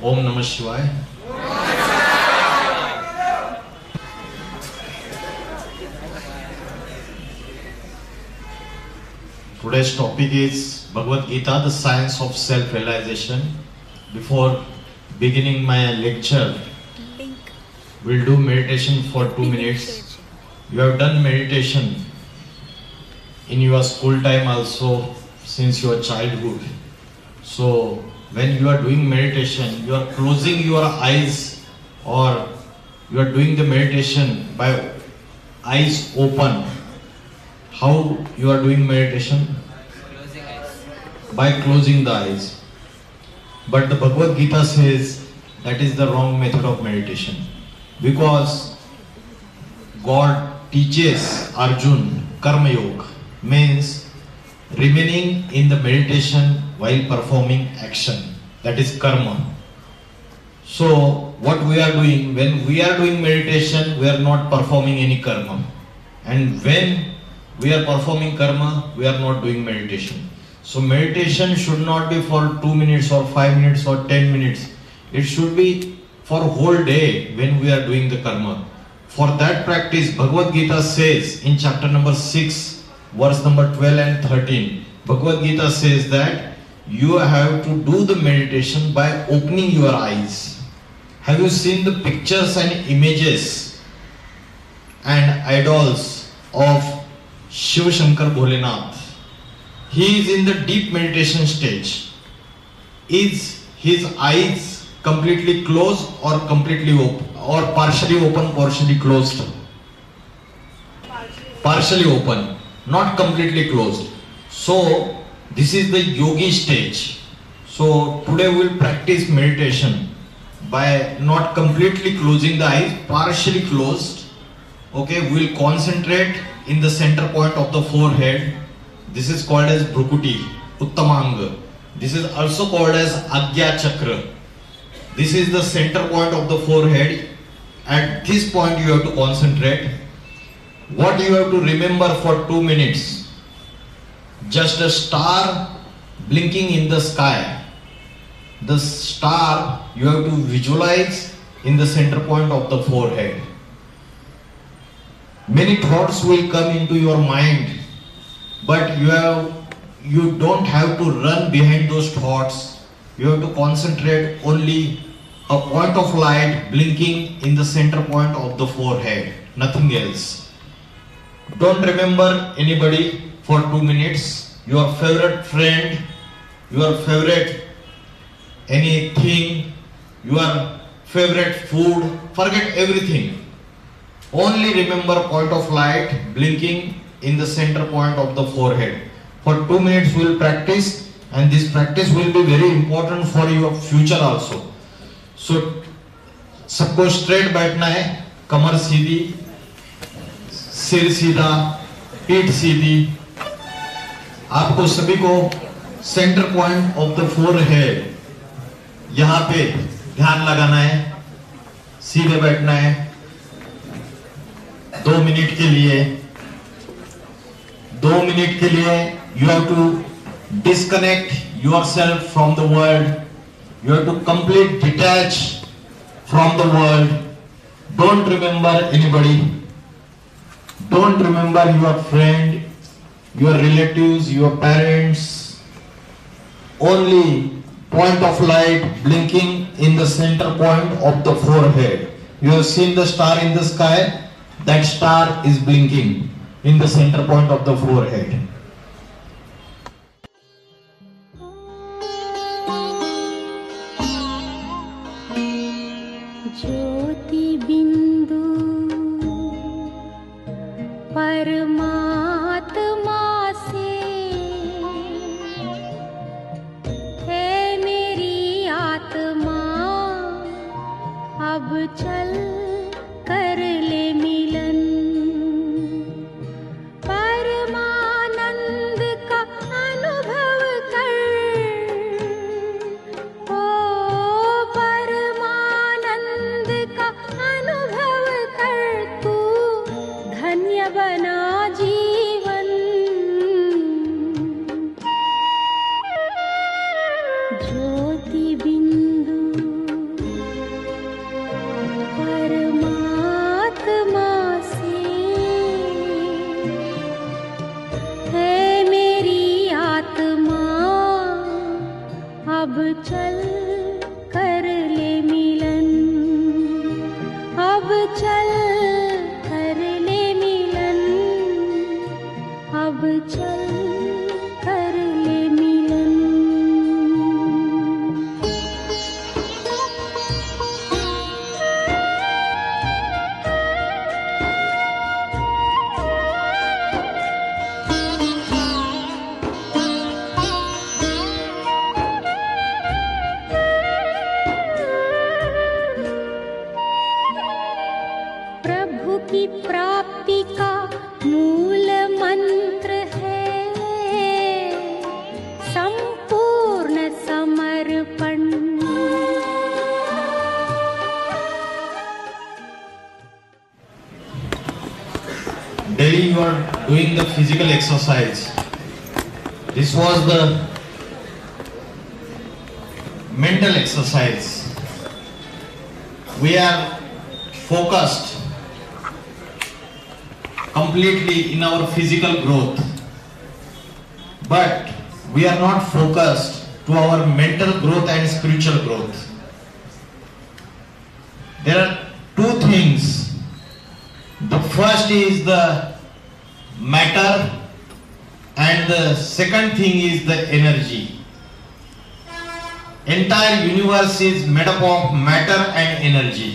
Om Namah Shivaya. Today's topic is Bhagavad Gita, the science of self-realization. Before beginning my lecture, we'll do meditation for 2 minutes. You have done meditation in your school time also since your childhood. So when you are doing meditation, you are closing your eyes or you are doing the meditation by eyes open. How you are doing meditation? Closing eyes. By closing the eyes. But the Bhagavad Gita says that is the wrong method of meditation. Because God teaches Arjun Karma Yoga, means remaining in the meditation while performing action. That is karma. So what we are doing, when we are doing meditation, we are not performing any karma. And when we are performing karma, we are not doing meditation. So meditation should not be for 2 minutes or 5 minutes or 10 minutes. It should be for whole day when we are doing the karma. For that practice, Bhagavad Gita says in chapter number 6, verse number 12 and 13, Bhagavad Gita says that you have to do the meditation by opening your eyes. Have you seen the pictures and images and idols of Shiva Shankar Bholenath? He is in the deep meditation stage. Is his eyes completely closed or completely open, or partially open, partially closed? Partially open, not completely closed. So this is the yogi stage. So today we will practice meditation by not completely closing the eyes, partially closed. Okay, we will concentrate in the center point of the forehead. This is called as Bhrukuti, Uttamanga. This is also called as Agya Chakra. This is the center point of the forehead. At this point you have to concentrate. What you have to remember for 2 minutes? Just a star blinking in the sky. The star you have to visualize in the center point of the forehead. Many thoughts will come into your mind, but you don't have to run behind those thoughts. You have to concentrate only a point of light blinking in the center point of the forehead, nothing else. Don't remember anybody for 2 minutes, your favorite friend, your favorite anything, your favorite food, forget everything. Only remember point of light blinking in the center point of the forehead. For 2 minutes we will practice, and this practice will be very important for your future also. So सबको straight बैठना है, कमर सीधी, सिर सीधा, पीठ सीधी. आपको सभी को centre point of the forehead यहाँ पे ध्यान लगाना है, सीधे बैठना है 2 मिनट के लिए. 2 मिनट के लिए you have to disconnect yourself from the world. You have to completely detach from the world. Don't remember anybody. Don't remember your friend, your relatives, your parents. Only point of light blinking in the center point of the forehead. You have seen the star in the sky? That star is blinking in the center point of the forehead. ज्योति बिंदु परमात्मा से है मेरी आत्मा, अब चल कर ले मिलन. परमानंद का अनुभव कर, ओ परमानंद का अनुभव कर, तू धन्य बना जीवन. ज्योति बिंदु अब चल कर ले मिलन, अब चल कर ले मिलन, अब चल कर ले मिलन। प्रभु की प्राप्ति का मूल मंत्र है संपूर्ण समर्पण। Daily you are doing the physical exercise. This was the mental exercise. We are focused completely in our physical growth, but we are not focused to our mental growth and spiritual growth. There are two things. The first is the matter and the second thing is the energy. Entire universe is made up of matter and energy.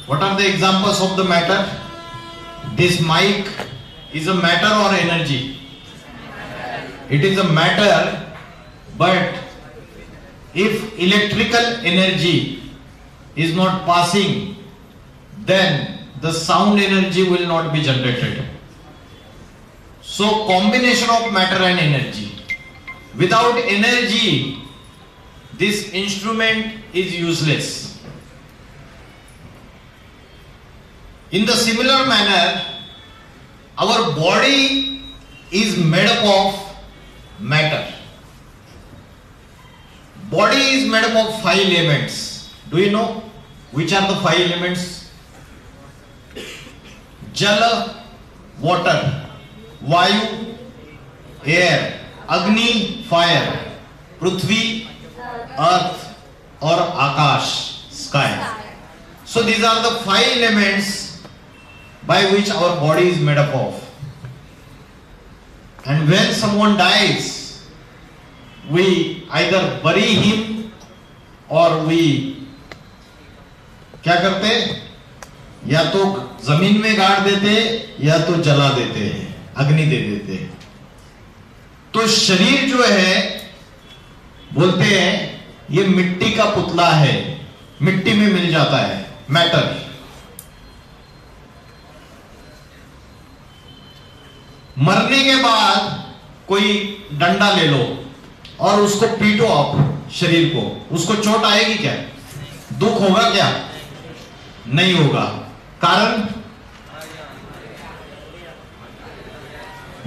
What are the examples of the matter? This mic is a matter or energy? It is a matter, but if electrical energy is not passing, then the sound energy will not be generated. So combination of matter and energy. Without energy, this instrument is useless. In the similar manner, our body is made up of matter. Body is made up of 5 elements. Do you know which are the 5 elements? Jala, water, Vayu, air, Agni, fire, Prithvi, earth, or Akash, sky. So these are the 5 elements by which our body is made up of. And when someone dies, we either bury him or we क्या करते, या तो जमीन में गाड़ देते या तो जला देते, अग्नि दे देते। तो शरीर जो है, बोलते हैं ये मिट्टी का पुतला है, मिट्टी में मिल जाता है, मैटर। मरने के बाद कोई डंडा ले लो और उसको पीटो आप शरीर को, उसको चोट आएगी क्या? दुख होगा क्या? नहीं होगा। कारण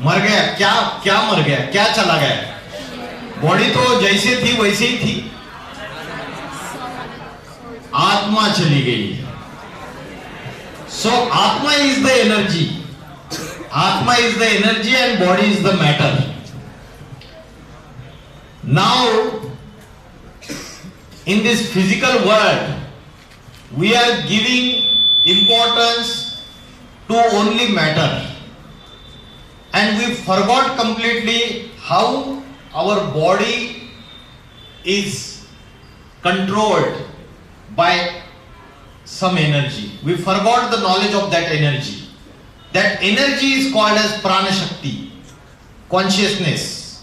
मर गया। क्या क्या मर गया? क्या चला गया? बॉडी तो जैसे थी वैसे ही थी, आत्मा चली गई। सो आत्मा इज द एनर्जी, आत्मा is the energy and body is the matter. Now in this physical world, we are giving importance to only matter, and we forgot completely how our body is controlled by some energy. We forgot the knowledge of that energy. That energy is called as prana shakti, consciousness,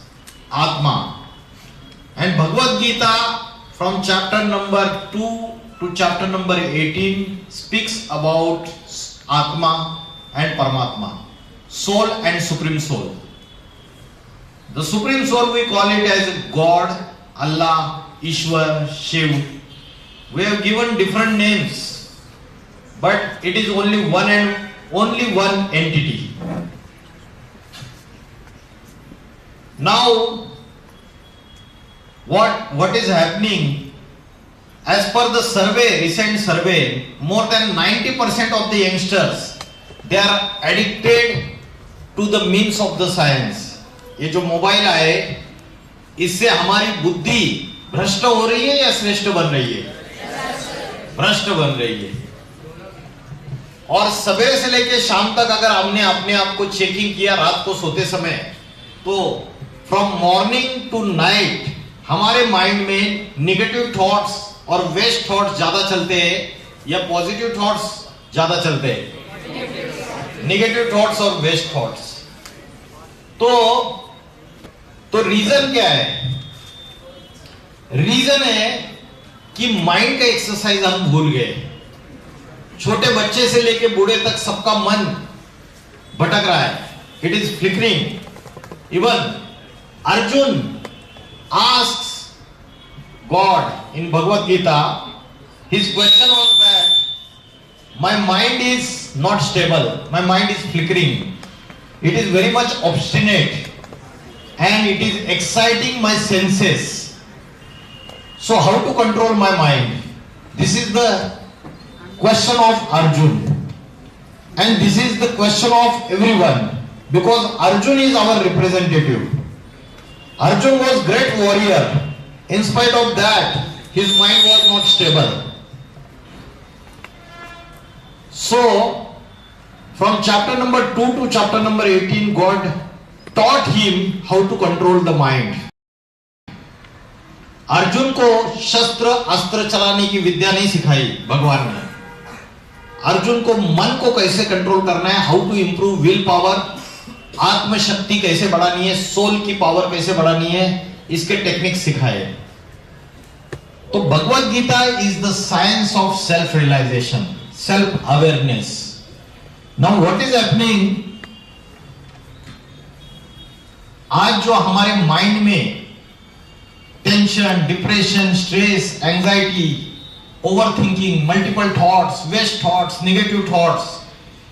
atma. And Bhagavad Gita from chapter number 2 to chapter number 18 speaks about Atma and Paramatma, soul and supreme soul. The supreme soul we call it as God, Allah, Ishwar, Shiv. We have given different names, but it is only one and only one entity. Now what is happening, as per the survey, recent survey, more than 90% of the youngsters, they are addicted to the means of the science. ये जो mobile आए, इससे हमारी बुद्धि भ्रष्ट हो रही है या श्रेष्ठ बन रही है? भ्रष्ट बन रही है। और सवेरे से लेकर शाम तक अगर हमने अपने आप को चेकिंग किया रात को सोते समय, तो फ्रॉम मॉर्निंग टू नाइट हमारे माइंड में निगेटिव थॉट्स और वेस्ट थॉट्स ज्यादा चलते हैं या पॉजिटिव थॉट्स ज्यादा चलते हैं? निगेटिव थॉट्स और वेस्ट थॉट्स। तो रीजन क्या है? रीजन है कि माइंड का एक्सरसाइज हम भूल गए। छोटे बच्चे से लेके बूढ़े तक सबका मन भटक रहा है, it is flickering. Even Arjun asks God in Bhagavad Gita, his question was that my mind is not stable, my mind is flickering, it is very much obstinate and it is exciting my senses. So how to control my mind? This is the question of Arjun, and this is the question of everyone, because Arjun is our representative. Arjun was great warrior. In spite of that, his mind was not stable. So from chapter number 2 to chapter number 18, God taught him how to control the mind. Arjun को शस्त्र अस्त्र चलाने की विद्या नहीं सिखाई भगवान ने। अर्जुन को मन को कैसे कंट्रोल करना है, how to improve will power, आत्मशक्ति कैसे बढ़ानी है, सोल की पावर कैसे बढ़ानी है, इसके टेक्निक सिखाए। तो Bhagavad Gita is the science of self realisation, self awareness. Now what is happening, आज जो हमारे माइंड में tension, depression, stress, anxiety, overthinking, multiple thoughts, waste thoughts, negative thoughts,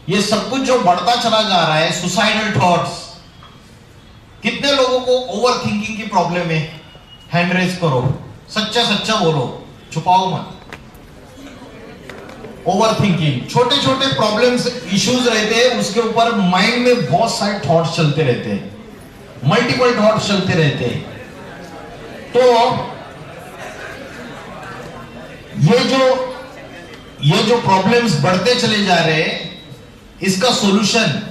ये सब कुछ जो बढ़ता चला जा रहा है, सुसाइडल थॉट्स। कितने लोगों को ओवरथिंकिंग की प्रॉब्लम है? हैंड रेज करो, सच्चा सच्चा बोलो, छुपाओ मत। ओवरथिंकिंग, छोटे छोटे प्रॉब्लम्स, इश्यूज रहते हैं, उसके ऊपर माइंड में बहुत सारे थॉट्स चलते रहते हैं, मल्टीपल थॉट्स चलते रहते हैं। तो ये जो प्रॉब्लम्स बढ़ते चले जा रहे हैं, इसका सॉल्यूशन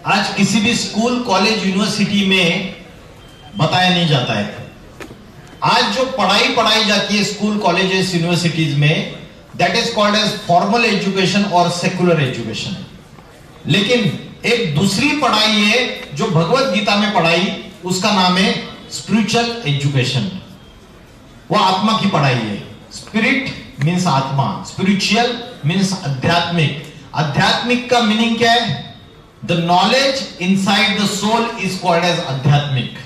आज किसी भी स्कूल, कॉलेज, यूनिवर्सिटी में बताया नहीं जाता है। आज जो पढ़ाई जाती है स्कूल, कॉलेजेस, यूनिवर्सिटीज में, that is called as formal education और सेकुलर एजुकेशन। लेकिन एक दूसरी पढ़ाई है जो भगवत गीता में पढ़ाई, उसका नाम है स्पिरिचुअल एजुकेशन। वो आत्मा की पढ़ाई है। स्पिरिट मीन्स आत्मा, स्पिरिचुअल मीन्स आध्यात्मिक। आध्यात्मिक का मीनिंग क्या है? The knowledge inside the soul is called as आध्यात्मिक,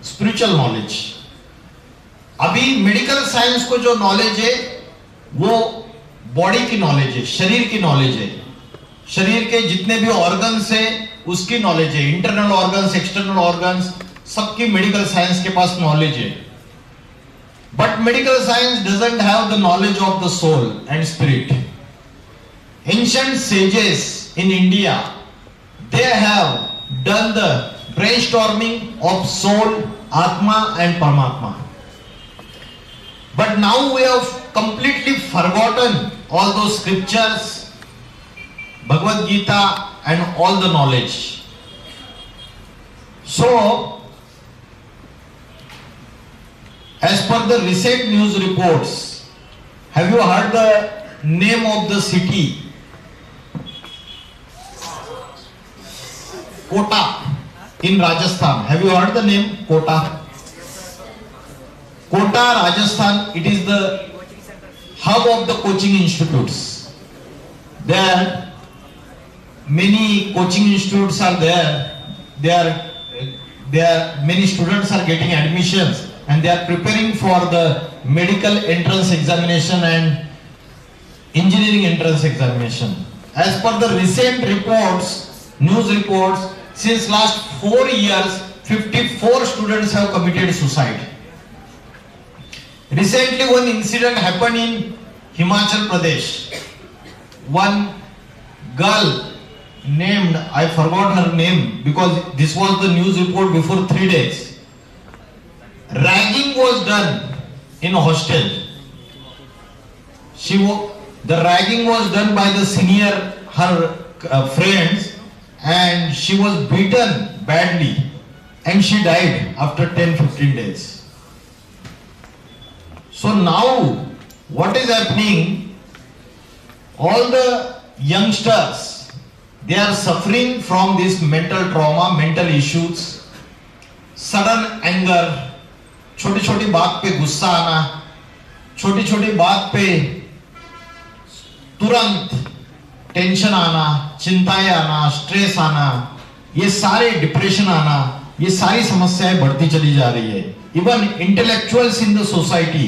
स्पिरिचुअल नॉलेज। अभी मेडिकल साइंस को जो नॉलेज है वो बॉडी की नॉलेज है, शरीर की नॉलेज है, शरीर के जितने भी ऑर्गन्स है उसकी नॉलेज है, इंटरनल ऑर्गन्स, एक्सटर्नल ऑर्गन्स, सबकी मेडिकल साइंस के पास नॉलेज है। But medical science doesn't have the knowledge of the soul and spirit. Ancient sages in India, they have done the brainstorming of soul, आत्मा and परमात्मा। But now we have completely forgotten all those scriptures, Bhagavad Gita and all the knowledge. So, as per the recent news reports, have you heard the name of the city? Kota in Rajasthan. Have you heard the name Kota? Kota, Rajasthan, it is the hub of the coaching institutes. There many coaching institutes are there. Many students are getting admissions and they are preparing for the medical entrance examination and engineering entrance examination. As per the recent reports, news reports, since last 4 years, 54 students have committed suicide. Recently, one incident happened in Himachal Pradesh. One girl named, I forgot her name because this was the news report before 3 days. ragging was done in hostel. The ragging was done by the senior, her friends, and she was beaten badly, and she died after 10-15 days. So now, what is happening? All the youngsters, they are suffering from this mental trauma, mental issues, sudden anger, छोटी छोटी बात पे गुस्सा आना, छोटी छोटी बात पे तुरंत टेंशन आना, चिंताएं आना, स्ट्रेस आना, ये सारे डिप्रेशन आना, ये सारी समस्याएं बढ़ती चली जा रही है. Even intellectuals in the society,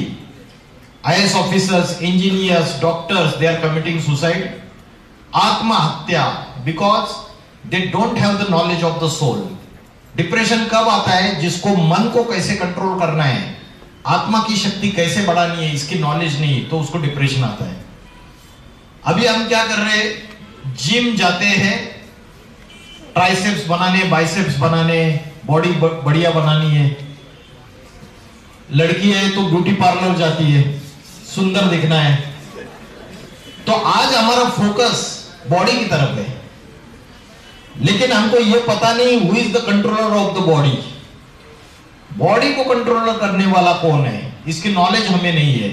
IAS officers, engineers, doctors, they are committing suicide, आत्महत्या, because they don't have the knowledge of the soul. Depression कब आता है? जिसको मन को कैसे कंट्रोल करना है, आत्मा की शक्ति कैसे बढ़ानी है, इसकी नॉलेज नहीं, तो उसको डिप्रेशन आता है. अभी हम क्या कर रहे हैं? जिम जाते हैं, ट्राइसेप्स बनाने, बाइसेप्स बनाने, बॉडी बढ़िया बनानी है. लड़की है तो ब्यूटी पार्लर जाती है, सुंदर दिखना है. तो आज हमारा फोकस बॉडी की तरफ है, लेकिन हमको यह पता नहीं who is the controller of the body. Body को कंट्रोलर करने वाला कौन है, इसकी नॉलेज हमें नहीं है.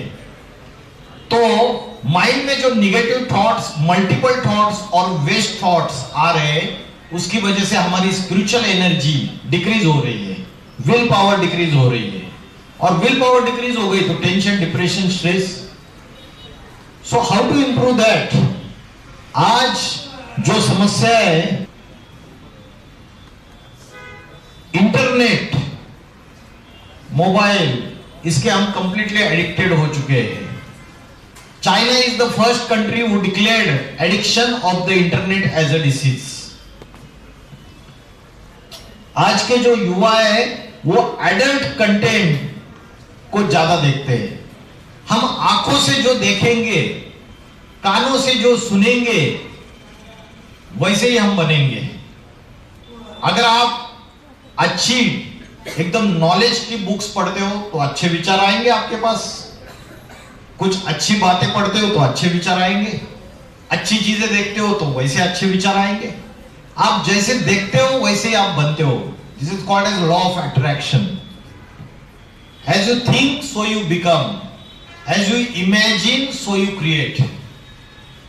तो माइंड में जो निगेटिव थॉट्स, मल्टीपल थॉट्स और वेस्ट थॉट्स आ रहे हैं, उसकी वजह से हमारी स्पिरिचुअल एनर्जी डिक्रीज हो रही है, विल पावर डिक्रीज हो रही है. और विल पावर डिक्रीज हो गई तो tension, depression, stress. So how to improve that? आज जो समस्या है, इंटरनेट, मोबाइल, इसके हम कंप्लीटली एडिक्टेड हो चुके हैं. China is the first country who declared addiction of the internet as a disease. आज के जो युवा है वो एडल्ट कंटेंट को ज्यादा देखते हैं. हम आंखों से जो देखेंगे, कानों से जो सुनेंगे, वैसे ही हम बनेंगे. अगर आप अच्छी एकदम नॉलेज की बुक्स पढ़ते हो तो अच्छे विचार आएंगे आपके पास. कुछ अच्छी बातें पढ़ते हो तो अच्छे विचार आएंगे. अच्छी चीजें देखते हो तो वैसे अच्छे विचार आएंगे. आप जैसे देखते हो वैसे ही आप बनते हो. This is called as law of attraction. As you think so you become, as you imagine so you create.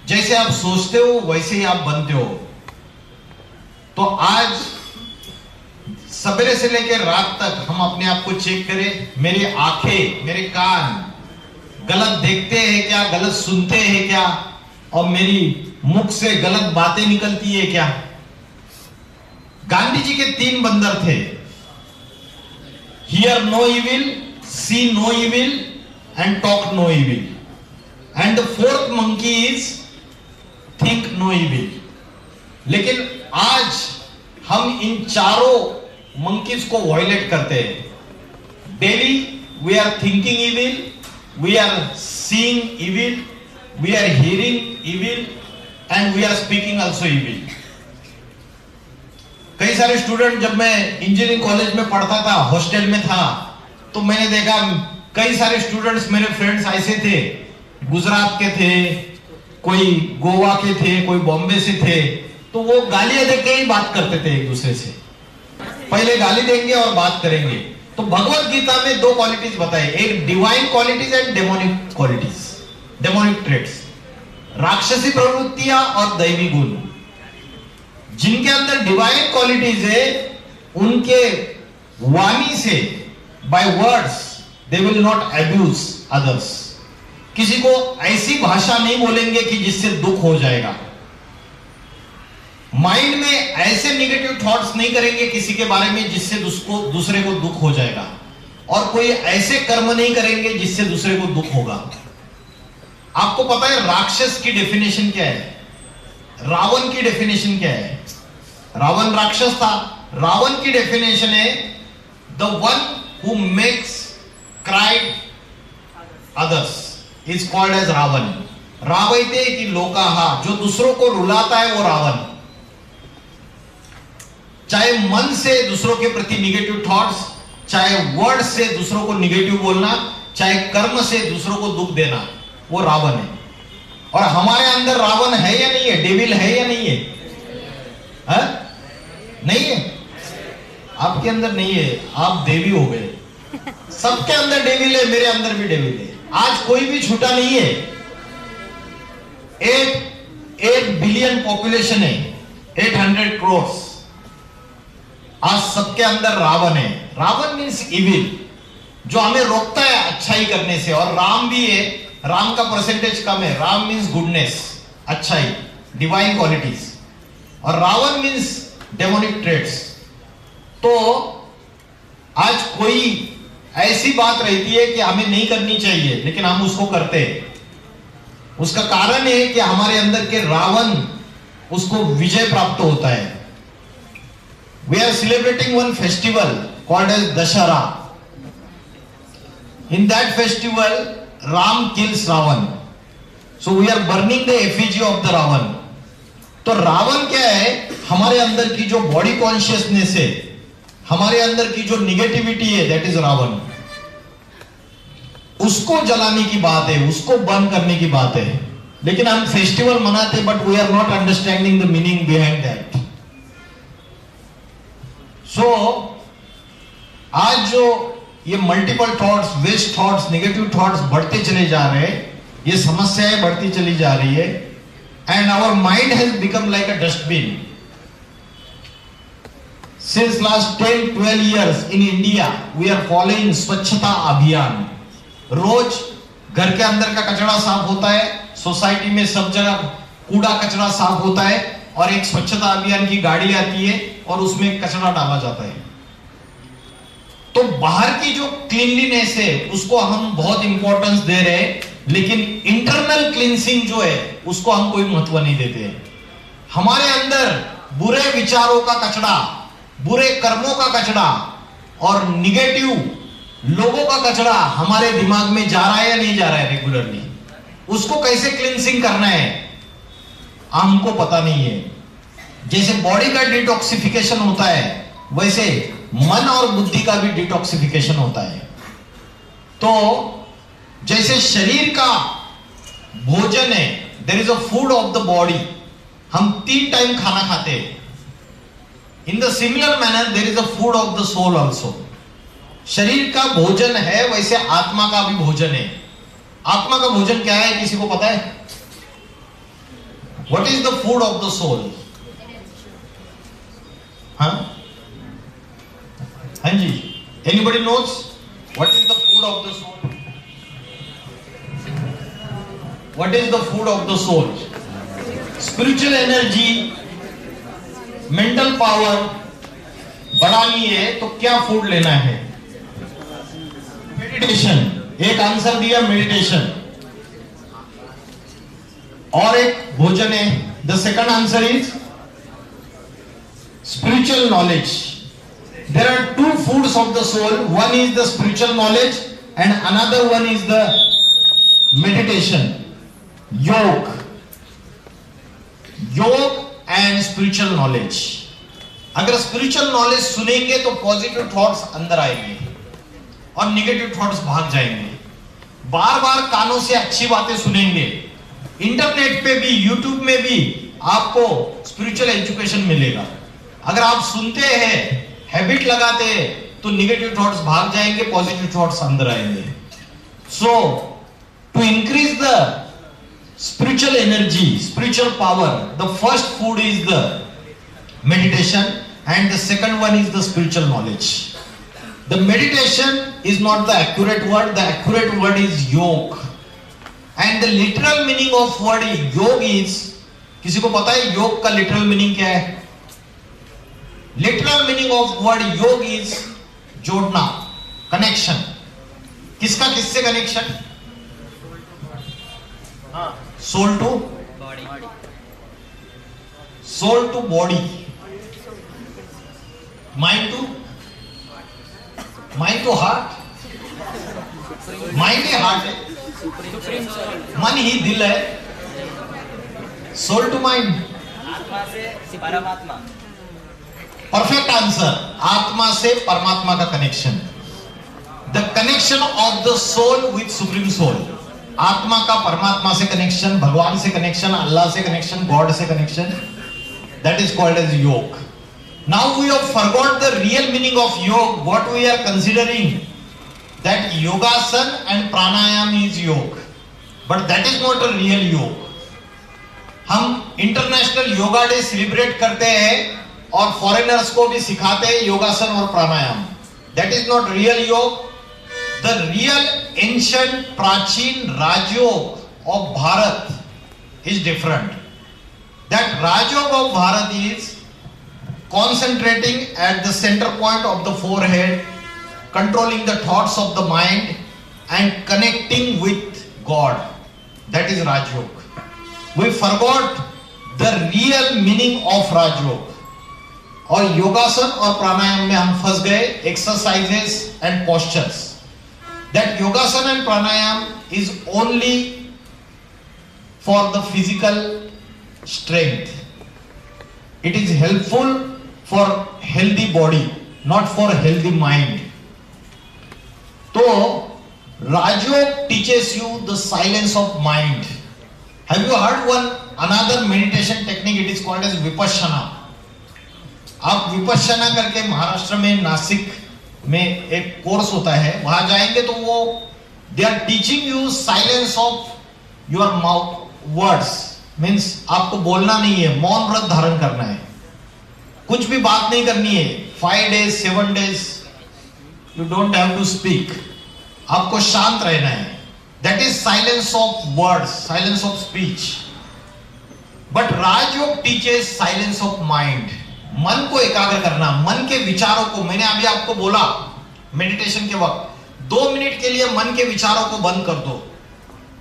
जैसे आप सोचते हो वैसे ही आप बनते हो. तो आज सवेरे से लेकर रात तक हम अपने आप को चेक करें. मेरी आंखें, मेरे कान गलत देखते हैं क्या, गलत सुनते हैं क्या, और मेरी मुख से गलत बातें निकलती है क्या? गांधी जी के 3 बंदर थे. Hear no evil, see no evil and talk no evil. And the 4th monkey is think no evil. लेकिन आज हम इन चारों मंकीज को वायलेट करते हैं. Daily we are thinking evil, we are seeing evil, we are hearing evil, and we are speaking also evil. कई सारे student, जब मैं इंजीनियरिंग कॉलेज में पढ़ता था, हॉस्टल में था, तो मैंने देखा कई सारे स्टूडेंट्स, मेरे फ्रेंड्स ऐसे थे, गुजरात के थे, कोई गोवा के थे, कोई बॉम्बे से थे. तो वो गालियां देके ही बात करते थे एक दूसरे से. पहले गाली देंगे और बात करेंगे. तो भगवत गीता में 2 क्वालिटीज बताई, एक divine qualities and demonic qualities, demonic traits. राक्षसी प्रवृत्तियां और दैवी गुण. जिनके अंदर डिवाइन क्वालिटीज है, उनके वाणी से, by words, they will not abuse others. किसी को ऐसी भाषा नहीं बोलेंगे कि जिससे दुख हो जाएगा. माइंड में ऐसे निगेटिव थॉट्स नहीं करेंगे किसी के बारे में जिससे दूसरे को दुख हो जाएगा. और कोई ऐसे कर्म नहीं करेंगे जिससे दूसरे को दुख होगा. आपको पता है राक्षस की डेफिनेशन क्या है? रावण की डेफिनेशन क्या है? रावण राक्षस था. रावण की डेफिनेशन है the one who makes cried others is called as Ravan. रावयते की लोकाहा, जो दूसरों को रुलाता है वो रावण. चाहे मन से दूसरों के प्रति निगेटिव थॉट्स, चाहे वर्ड से दूसरों को निगेटिव बोलना, चाहे कर्म से दूसरों को दुख देना, वो रावण है। और हमारे अंदर रावण है या नहीं है, डेविल है या नहीं है? हा? नहीं है, आपके अंदर नहीं है, आप देवी हो गए। सबके अंदर डेविल है, मेरे अंदर भी डेविल है। आज कोई भी छूटा नहीं है। 8 बिलियन पॉपुलेशन है, 800 करोड़। आज सबके अंदर रावण है। रावण मीन्स इविल, जो हमें रोकता है अच्छाई करने से। और राम भी है, राम का परसेंटेज कम है। राम मीन्स गुडनेस, अच्छाई, डिवाइन क्वालिटीज। और रावण मीन्स डेमोनिक ट्रेट्स। तो आज कोई ऐसी बात रहती है कि हमें नहीं करनी चाहिए, लेकिन हम उसको करते हैं। उसका कारण है कि हमारे अंदर के रावण, उसको विजय प्राप्त होता है। We are celebrating one festival called as Dashara. In that festival, Ram kills Ravan. So we are burning the effigy of the Ravan. तो रावण क्या है? हमारे अंदर की जो बॉडी कॉन्शियसनेस है, हमारे अंदर की जो निगेटिविटी है, दैट इज रावण। उसको जलाने की बात है, उसको बर्न करने की बात है। लेकिन हम फेस्टिवल मनाते, but we are not understanding the meaning behind that. So आज जो ये multiple thoughts, waste thoughts, negative thoughts बढ़ते चले जा रहे हैं, ये समस्याएं बढ़ती चली जा रही है। And our mind has become like a dustbin. Since last 10-12 years in India, we are following स्वच्छता अभियान। रोज घर के अंदर का कचरा साफ होता है, सोसाइटी में सब जगह कूड़ा कचरा साफ होता है, और एक स्वच्छता अभियान की गाड़ी आती है और उसमें कचरा डाला जाता है। तो बाहर की जो क्लीनलीनेस है उसको हम बहुत इंपॉर्टेंस दे रहे हैं, लेकिन इंटरनल क्लींसिंग जो है उसको हम कोई महत्व नहीं देते हैं। हमारे अंदर बुरे विचारों का कचरा, बुरे कर्मों का कचरा और निगेटिव लोगों का कचरा हमारे दिमाग में जा रहा है या नहीं जा रहा है रेगुलरली। उसको कैसे क्लींसिंग करना है हमको पता नहीं है। जैसे बॉडी का डिटॉक्सिफिकेशन होता है, वैसे मन और बुद्धि का भी डिटॉक्सिफिकेशन होता है। तो जैसे शरीर का भोजन है, there is a food of the body, हम 3 टाइम खाना खाते हैं। In the similar manner there is a food of the soul also. शरीर का भोजन है, वैसे आत्मा का भी भोजन है। आत्मा का भोजन क्या है, किसी को पता है? What is the food of the soul? हाँ जी, anybody knows what is the food of the soul? What is the food of the soul? Spiritual energy, mental power बढ़ानी है तो क्या फूड लेना है? मेडिटेशन। एक आंसर दिया, मेडिटेशन। और एक भोजन है। The second answer is spiritual knowledge. There are 2 foods of the soul, one is the spiritual knowledge and another one is the meditation, yoga and spiritual knowledge. अगर spiritual knowledge सुनेंगे तो positive thoughts अंदर आएंगे और negative thoughts भाग जाएंगे। बार बार कानों से अच्छी बातें सुनेंगे, इंटरनेट पे भी, यूट्यूब में भी आपको स्पिरिचुअल एजुकेशन मिलेगा। अगर आप सुनते हैं, हैबिट लगाते हैं, तो निगेटिव थॉट्स भाग जाएंगे, पॉजिटिव थॉट्स अंदर आएंगे। So to increase the spiritual energy, spiritual power, the first food is the meditation and the second one is the spiritual knowledge. The meditation is not the accurate word, the accurate word is yoga, and the literal meaning of word yoga is, किसी को पता है योग का literal meaning क्या है? Literal meaning of word yoga is जोड़ना, connection। किसका किससे connection? soul to body, soul to body, mind to heart, mind he heart है, मन ही दिल है, soul to mind, आत्मा से परमात्मा। परफेक्ट आंसर, आत्मा से परमात्मा का connection. Connection of the soul with supreme soul, आत्मा का परमात्मा से कनेक्शन, भगवान से कनेक्शन, अल्लाह से कनेक्शन, गॉड से connection, that is called as yoga. Now we have forgot the real meaning of yoga. What we are considering that yogasana and pranayam is yoga, but that is not a real yoga. हम international yoga day celebrate करते हैं और foreigners को भी सिखाते हैं योगासन और pranayama. That is not real yoga. The real ancient प्राचीन Rajyoga of Bharat is different. That Rajyoga of Bharat is concentrating at the center point of the forehead, controlling the thoughts of the mind and connecting with God. That is Raj Yoga. We forgot the real meaning of Raj Yoga. और योगासन और प्राणायाम में हम फंस गए, exercises and postures. That yogasana and pranayam is only for the physical strength. It is helpful for healthy body, not for healthy mind. तो Rajयोग teaches you the silence of mind. Have you heard another meditation technique? It is called as vipassana. आप विपश्यना करके महाराष्ट्र में नासिक में एक course होता है, वहां जाएंगे तो वो they are teaching you silence of your mouth words. Means आपको बोलना नहीं है, मौन व्रत धारण करना है, कुछ भी बात नहीं करनी है. 5 days 7 days you don't have to speak. आपको शांत रहना है. That is silence of words, silence of speech. But Rajyoga teaches silence of mind. मन को एकाग्र करना, मन के विचारों को. मैंने अभी आपको बोला मेडिटेशन के वक्त 2 मिनट के लिए मन के विचारों को बंद कर दो,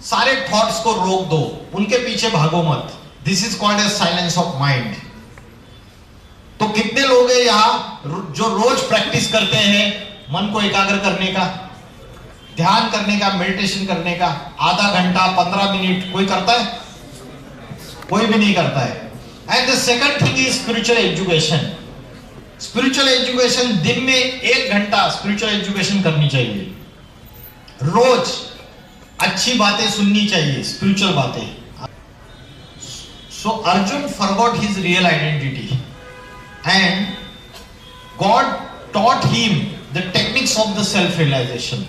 सारे थॉट्स को रोक दो, उनके पीछे भागो मत. This is called as silence of mind. तो कितने लोग हैं यहां जो रोज प्रैक्टिस करते हैं मन को एकाग्र करने का, ध्यान करने का, मेडिटेशन करने का? आधा घंटा 15 मिनट कोई करता है? कोई भी नहीं करता है. And the second thing is spiritual education. Spiritual education दिन में 1 घंटा स्पिरिचुअल एजुकेशन करनी चाहिए. रोज अच्छी बातें सुननी चाहिए, स्पिरिचुअल बातें. So Arjun forgot his real identity and God taught him the techniques of the self-realization.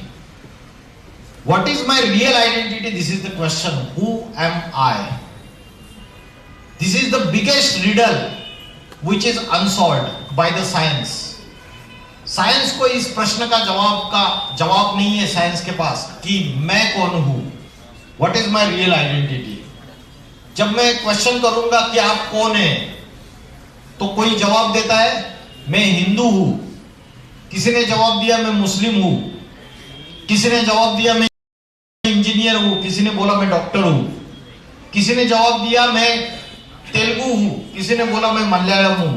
What is my real identity? This is the question. Who am I? This is the biggest riddle which is unsolved by the science. Science को इस प्रश्न का जवाब नहीं है science के पास कि मैं कौन हूं. What is my real identity? जब मैं क्वेश्चन करूंगा कि आप कौन है, तो कोई जवाब देता है मैं हिंदू हूं, किसी ने जवाब दिया मैं मुस्लिम हूं, किसी ने जवाब दिया मैं इंजीनियर हूं, किसी ने बोला मैं डॉक्टर हूं, किसी ने जवाब दिया मैं तेलुगु हूं, किसी ने बोला मैं मलयालम हूं,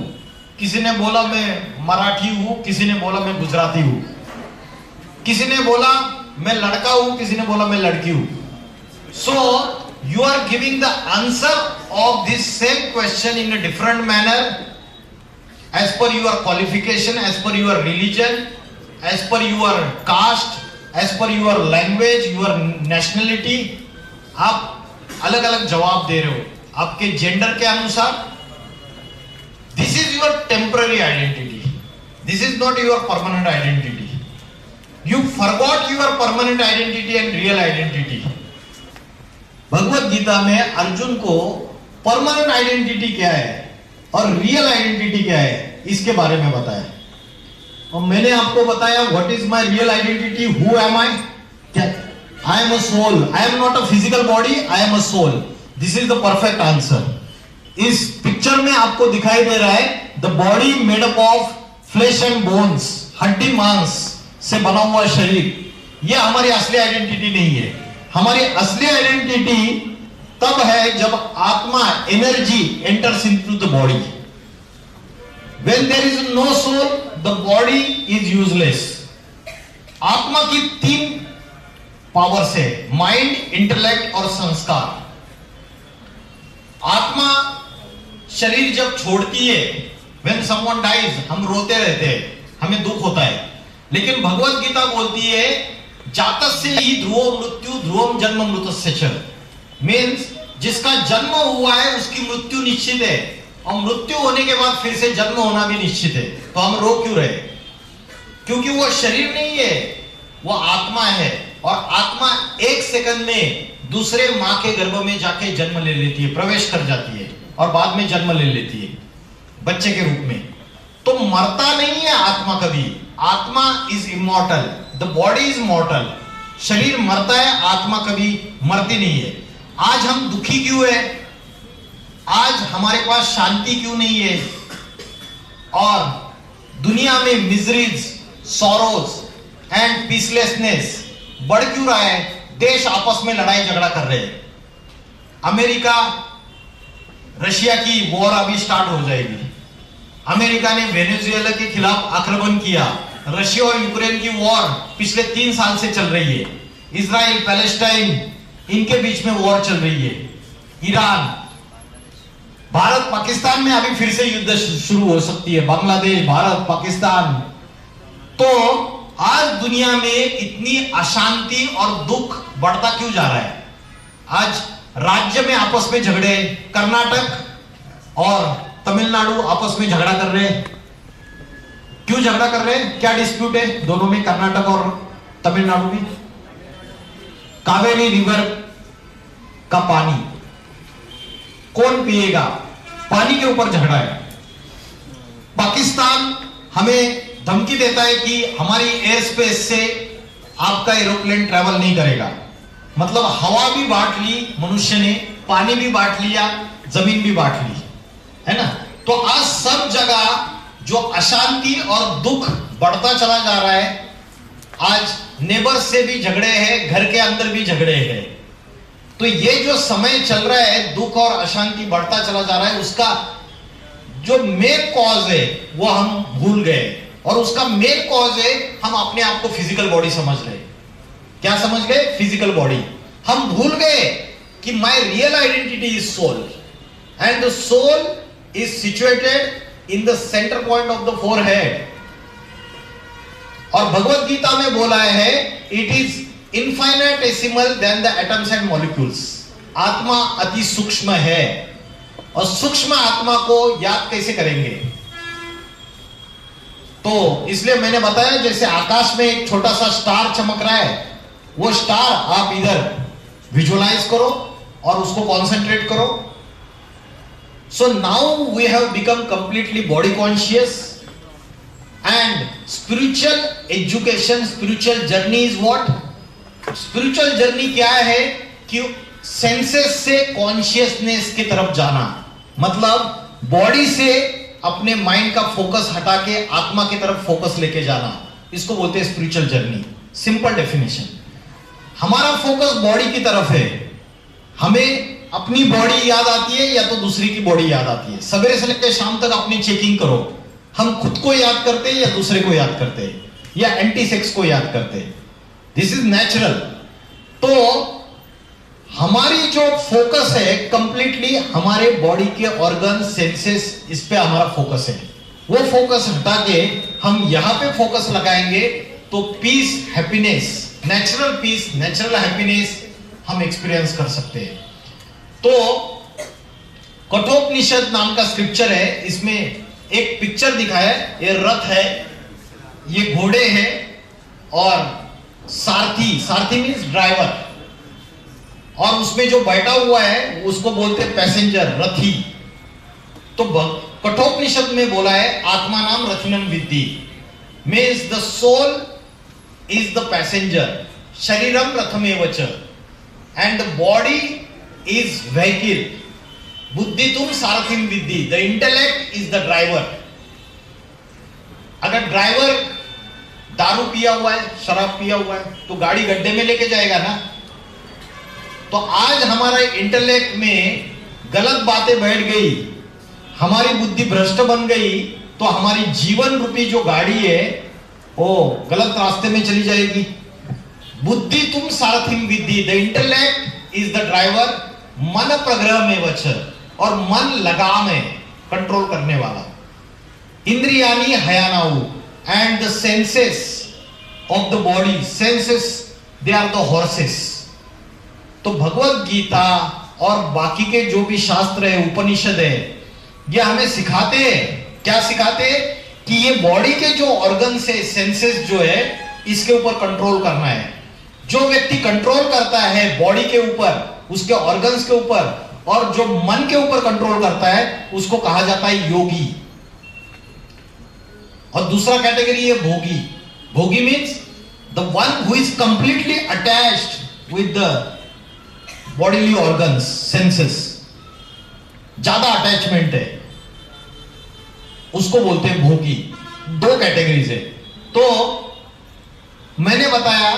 किसी ने बोला मैं मराठी हूं, किसी ने बोला मैं गुजराती हूं, किसी ने बोला मैं लड़का हूं, किसी ने बोला मैं लड़की हूं. सो you are giving the answer of this same question in a different manner as per your qualification, as per your religion, as per your caste, as per your language, your nationality. आप अलग अलग जवाब दे रहे हो आपके gender के अनुसार. This is your temporary identity. This is not your permanent identity. You forgot your permanent identity and real identity. भगवत गीता में अर्जुन को परमानेंट आइडेंटिटी क्या है और रियल आइडेंटिटी क्या है इसके बारे में बताया. और मैंने आपको बताया what is my real identity. Who am I? क्या? I am a soul. I am not a physical body, I am a soul. This is the perfect answer. इस पिक्चर में आपको दिखाई दे रहा है the body made up of flesh and bones, हड्डी मांस से बना हुआ शरीर. यह हमारी असली आइडेंटिटी नहीं है. हमारी असली आइडेंटिटी तब है जब आत्मा energy enters into the body. When there is no soul the body is useless. आत्मा की 3 पावर्स है, माइंड, इंटेलेक्ट और संस्कार. आत्मा शरीर जब छोड़ती है, व्हेन समवन डाइज, हम रोते रहते हैं, हमें दुख होता है. लेकिन भगवत गीता बोलती है जातस्य ही ध्रुवो मृत्यु ध्रुवम जन्म मृतस्य च, मीन्स जिसका जन्म हुआ है उसकी मृत्यु निश्चित है, और मृत्यु होने के बाद फिर से जन्म होना भी निश्चित है। तो हम रो क्यों रहे? क्योंकि वो शरीर नहीं है, वो आत्मा है, और आत्मा एक सेकंड में दूसरे मां के गर्भ में जाके जन्म ले लेती है, प्रवेश कर जाती है, और बाद में जन्म ले लेती है बच्चे के रूप में। तो मरता नहीं है आत्मा कभी। आत्मा is immortal, the body is मॉर्टल। शरीर मरता है, आत्मा कभी मरती नहीं है। आज हम दुखी क्यों है? आज हमारे पास शांति क्यों नहीं है? और दुनिया में मिजरीज, सॉरोज एंड पीसलेसनेस बढ़ क्यों रहा है? देश आपस में लड़ाई झगड़ा कर रहे हैं। अमेरिका रशिया की वॉर अभी स्टार्ट हो जाएगी। अमेरिका ने वेनेजुएला के खिलाफ आक्रमण किया। रशिया और यूक्रेन की वॉर पिछले 3 साल से चल रही है। इजराइल पैलेस्टाइन इनके बीच में वॉर चल रही है। ईरान, भारत पाकिस्तान में अभी फिर से युद्ध शुरू हो सकती है। बांग्लादेश, भारत, पाकिस्तान। तो आज दुनिया में इतनी अशांति और दुख बढ़ता क्यों जा रहा है? आज राज्य में आपस में झगड़े, कर्नाटक और तमिलनाडु आपस में झगड़ा कर रहे हैं। क्यों झगड़ा कर रहे हैं? क्या डिस्प्यूट है दोनों में, कर्नाटक और तमिलनाडु में? कावेरी रिवर का पानी कौन पिएगा, पानी के ऊपर झगड़ा है। पाकिस्तान हमें धमकी देता है कि हमारी एयर स्पेस से आपका एरोप्लेन ट्रैवल नहीं करेगा। मतलब हवा भी बांट ली मनुष्य ने, पानी भी बांट लिया, जमीन भी बांट ली, है ना। तो आज सब जगह जो अशांति और दुख बढ़ता चला जा रहा है। आज नेबर से भी झगड़े हैं, घर के अंदर भी झगड़े हैं। तो ये जो समय चल रहा है, दुख और अशांति बढ़ता चला जा रहा है, उसका जो मेन कॉज है वो हम भूल गए। और उसका मेन कॉज है हम अपने आप को फिजिकल बॉडी समझ रहे। क्या समझ गए? Physical body. हम भूल गए कि my real identity is soul, and the soul is situated in the centre point of the forehead. और भगवत गीता में बोला है, it is infinitesimal than the atoms and molecules. आत्मा अति सूक्ष्म है, और सूक्ष्म आत्मा को याद कैसे करेंगे? तो इसलिए मैंने बताया, जैसे आकाश में एक छोटा सा स्टार चमक रहा है, वो स्टार आप इधर विजुअलाइज करो और उसको कॉन्सेंट्रेट करो। So now we have become completely body conscious, and spiritual education, spiritual journey is what? Spiritual journey क्या है? कि सेंसेस से कॉन्शियसनेस की तरफ जाना। मतलब बॉडी से अपने माइंड का फोकस हटा के आत्मा की तरफ फोकस लेके जाना, इसको बोलते हैं स्पिरिचुअल जर्नी। Simple definition. हमारा फोकस बॉडी की तरफ है। हमें अपनी बॉडी याद आती है या तो दूसरी की बॉडी याद आती है। सवेरे से लेकर शाम तक अपनी चेकिंग करो, हम खुद को याद करते हैं या दूसरे को याद करते हैं, या एंटी सेक्स को याद करते हैं। This is natural. तो हमारी जो फोकस है कंप्लीटली हमारे बॉडी के ऑर्गन, सेंसेस, इस पे हमारा फोकस है। वो फोकस हटा के हम यहां पे फोकस लगाएंगे तो peace, happiness, natural peace, natural happiness हम एक्सपीरियंस कर सकते हैं। तो कठोपनिषद नाम का स्क्रिप्चर है, इसमें एक पिक्चर दिखाया है। ये रथ है, ये घोड़े हैं, और सारथी, सारथी मीन्स ड्राइवर, और उसमें जो बैठा हुआ है उसको बोलते हैं पैसेंजर, रथी। तो कठोपनिषद में बोला है, आत्मा नाम रथिनम विद्धि, means the soul is the passenger, शरीरम रथमेव च, and the body is vehicle, बुद्धि तुम सारथिम विद्धि, the intellect is the driver. अगर ड्राइवर दारू पिया हुआ है, शराब पिया हुआ है, तो गाड़ी गड्ढे में लेके जाएगा ना। तो आज हमारा इंटेलेक्ट में गलत बातें बैठ गई, हमारी बुद्धि भ्रष्ट बन गई, तो हमारी जीवन रूपी जो गाड़ी है वो गलत रास्ते में चली जाएगी। बुद्धि तुम सारथिम विद्धि, the intellect is the driver, मन प्रग्रह में वच, और मन लगाम है, कंट्रोल करने वाला। इंद्रियानी हयानाऊ, and the senses of the body, senses they are the horses. तो भगवत गीता और बाकी के जो भी शास्त्र है, उपनिषद है, ये हमें सिखाते हैं, क्या सिखाते हैं कि ये बॉडी के जो ऑर्गन से सेंसेस जो है इसके ऊपर कंट्रोल करना है। जो व्यक्ति कंट्रोल करता है बॉडी के ऊपर, उसके ऑर्गन्स के ऊपर, और जो मन के ऊपर कंट्रोल करता है उसको कहा जाता है योगी। और दूसरा कैटेगरी है भोगी। भोगी means the one who is completely attached with the bodily organs, senses, ज्यादा अटैचमेंट है, उसको बोलते हैं भोगी। दो कैटेगरीज है। तो मैंने बताया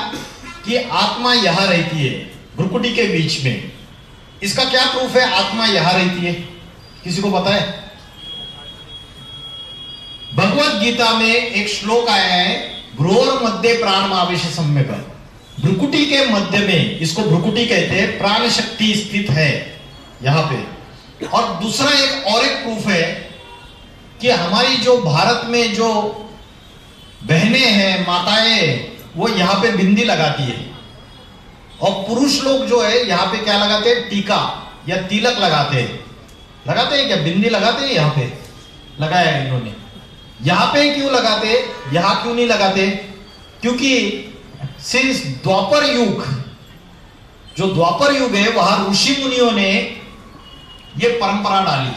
कि आत्मा यहां रहती है भ्रुकुटी के बीच में। इसका क्या प्रूफ है आत्मा यहां रहती है? किसी को पता है? भगवत गीता में एक श्लोक आया है, भ्रूर मध्य प्राण आवेश सम्यक। भ्रुकुटी के मध्य में, इसको भ्रुकुटी कहते हैं, प्राण शक्ति स्थित है यहां पे। और दूसरा एक प्रूफ है कि हमारी जो भारत में जो बहनें हैं, माताएं, वो यहां पे बिंदी लगाती है। और पुरुष लोग जो है यहां पे क्या लगाते हैं? टीका या तिलक लगाते हैं। लगाते हैं क्या? बिंदी लगाते हैं, यहां पे लगाया है इन्होंने। यहां पे क्यों लगाते हैं, यहां क्यों नहीं लगाते? क्योंकि सिंस द्वापर युग, जो द्वापर युग है, वहां ऋषि मुनियों ने ये परंपरा डाली।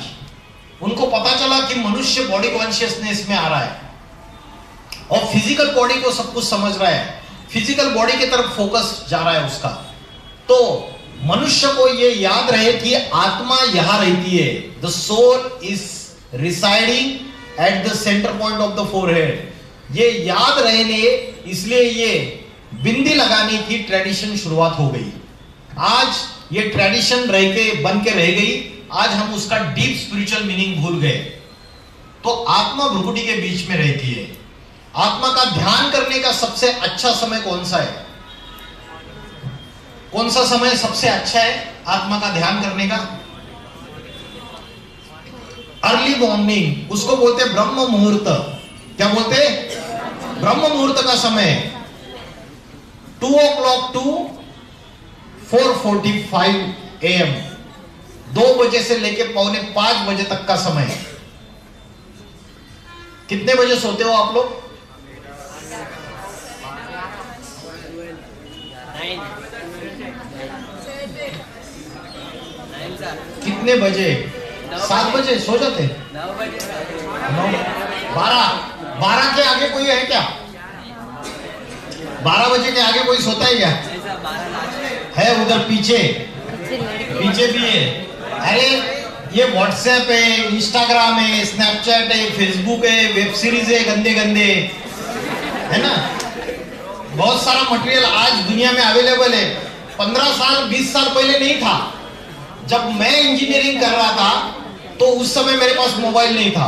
उनको पता चला कि मनुष्य बॉडी कॉन्शियसनेस में आ रहा है और फिजिकल बॉडी को सब कुछ समझ रहा है, फिजिकल बॉडी की तरफ फोकस जा रहा है उसका। तो मनुष्य को यह याद रहे कि आत्मा यहां रहती है। The soul is residing at the centre point of the forehead. ये याद रहने, इसलिए ये बिंदी लगाने की ट्रेडिशन शुरुआत हो गई। आज ये ट्रेडिशन बन के रह गई। आज हम उसका डीप स्पिरिचुअल मीनिंग भूल गए। तो आत्मा भ्रुकुटी के बीच में रहती है। आत्मा का ध्यान करने का सबसे अच्छा समय कौन सा है? कौन सा समय सबसे अच्छा है आत्मा का ध्यान करने का? अर्ली मॉर्निंग, उसको बोलते हैं ब्रह्म मुहूर्त। क्या बोलते हैं? ब्रह्म मुहूर्त का समय 2 o'clock to 4:45 AM, 2 बजे से लेके 4:45 बजे तक का समय। कितने बजे सोते हो आप लोग? कितने बजे? 7 बजे सो जाते? 9 बजे 12 के आगे कोई है क्या? 12 बजे के आगे कोई सोता है क्या? है उधर पीछे भी है। अरे ये व्हाट्सएप है, इंस्टाग्राम है, स्नैपचैट है, फेसबुक है, वेब सीरीज है, गंदे गंदे, है ना? बहुत सारा मटेरियल आज दुनिया में अवेलेबल है। 15 साल 20 साल पहले नहीं था। जब मैं इंजीनियरिंग कर रहा था तो उस समय मेरे पास मोबाइल नहीं था।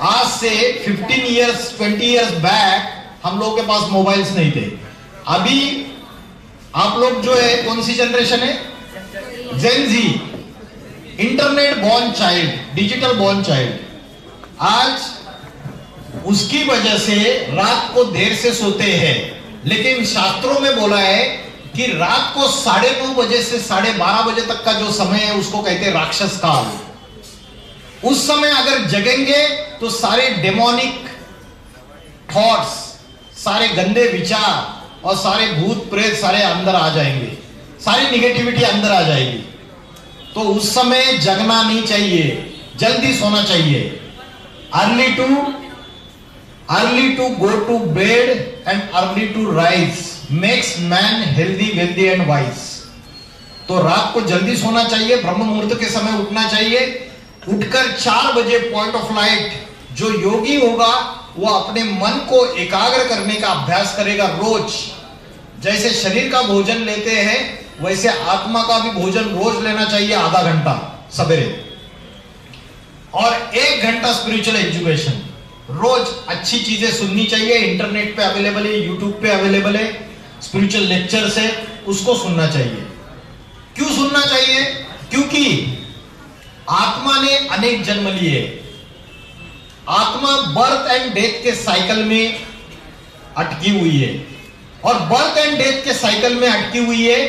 आज से 15 इयर्स 20 इयर्स बैक हम लोग के पास मोबाइल्स नहीं थे। अभी आप लोग जो है कौन सी जनरेशन है? Gen Z, internet born child, digital born child. आज उसकी वजह से रात को देर से सोते हैं। लेकिन शास्त्रों में बोला है कि रात को 9:30 बजे से 12:30 बजे तक का जो समय है उसको कहते हैं राक्षस काल। उस समय अगर जगेंगे तो सारे डेमोनिक थॉट्स, सारे गंदे विचार और सारे भूत प्रेत सारे अंदर आ जाएंगे, सारी निगेटिविटी अंदर आ जाएगी। तो उस समय जगना नहीं चाहिए, जल्दी सोना चाहिए। Early to go to bed and early to rise makes man healthy, wealthy and wise. तो रात को जल्दी सोना चाहिए, ब्रह्म मुहूर्त के समय उठना चाहिए। उठकर 4 बजे पॉइंट ऑफ लाइट, जो योगी होगा वो अपने मन को एकाग्र करने का अभ्यास करेगा रोज। जैसे शरीर का भोजन लेते हैं वैसे आत्मा का भी भोजन रोज लेना चाहिए, आधा घंटा सवेरे, और 1 घंटा स्पिरिचुअल एजुकेशन। रोज अच्छी चीजें सुननी चाहिए। इंटरनेट पे अवेलेबल है, यूट्यूब पे अवेलेबल है, स्पिरिचुअल लेक्चर्स है, उसको सुनना चाहिए। क्यों सुनना चाहिए? क्योंकि आत्मा ने अनेक जन्म लिए। आत्मा बर्थ एंड डेथ के साइकिल में अटकी हुई है। और बर्थ एंड डेथ के साइकिल में अटकी हुई है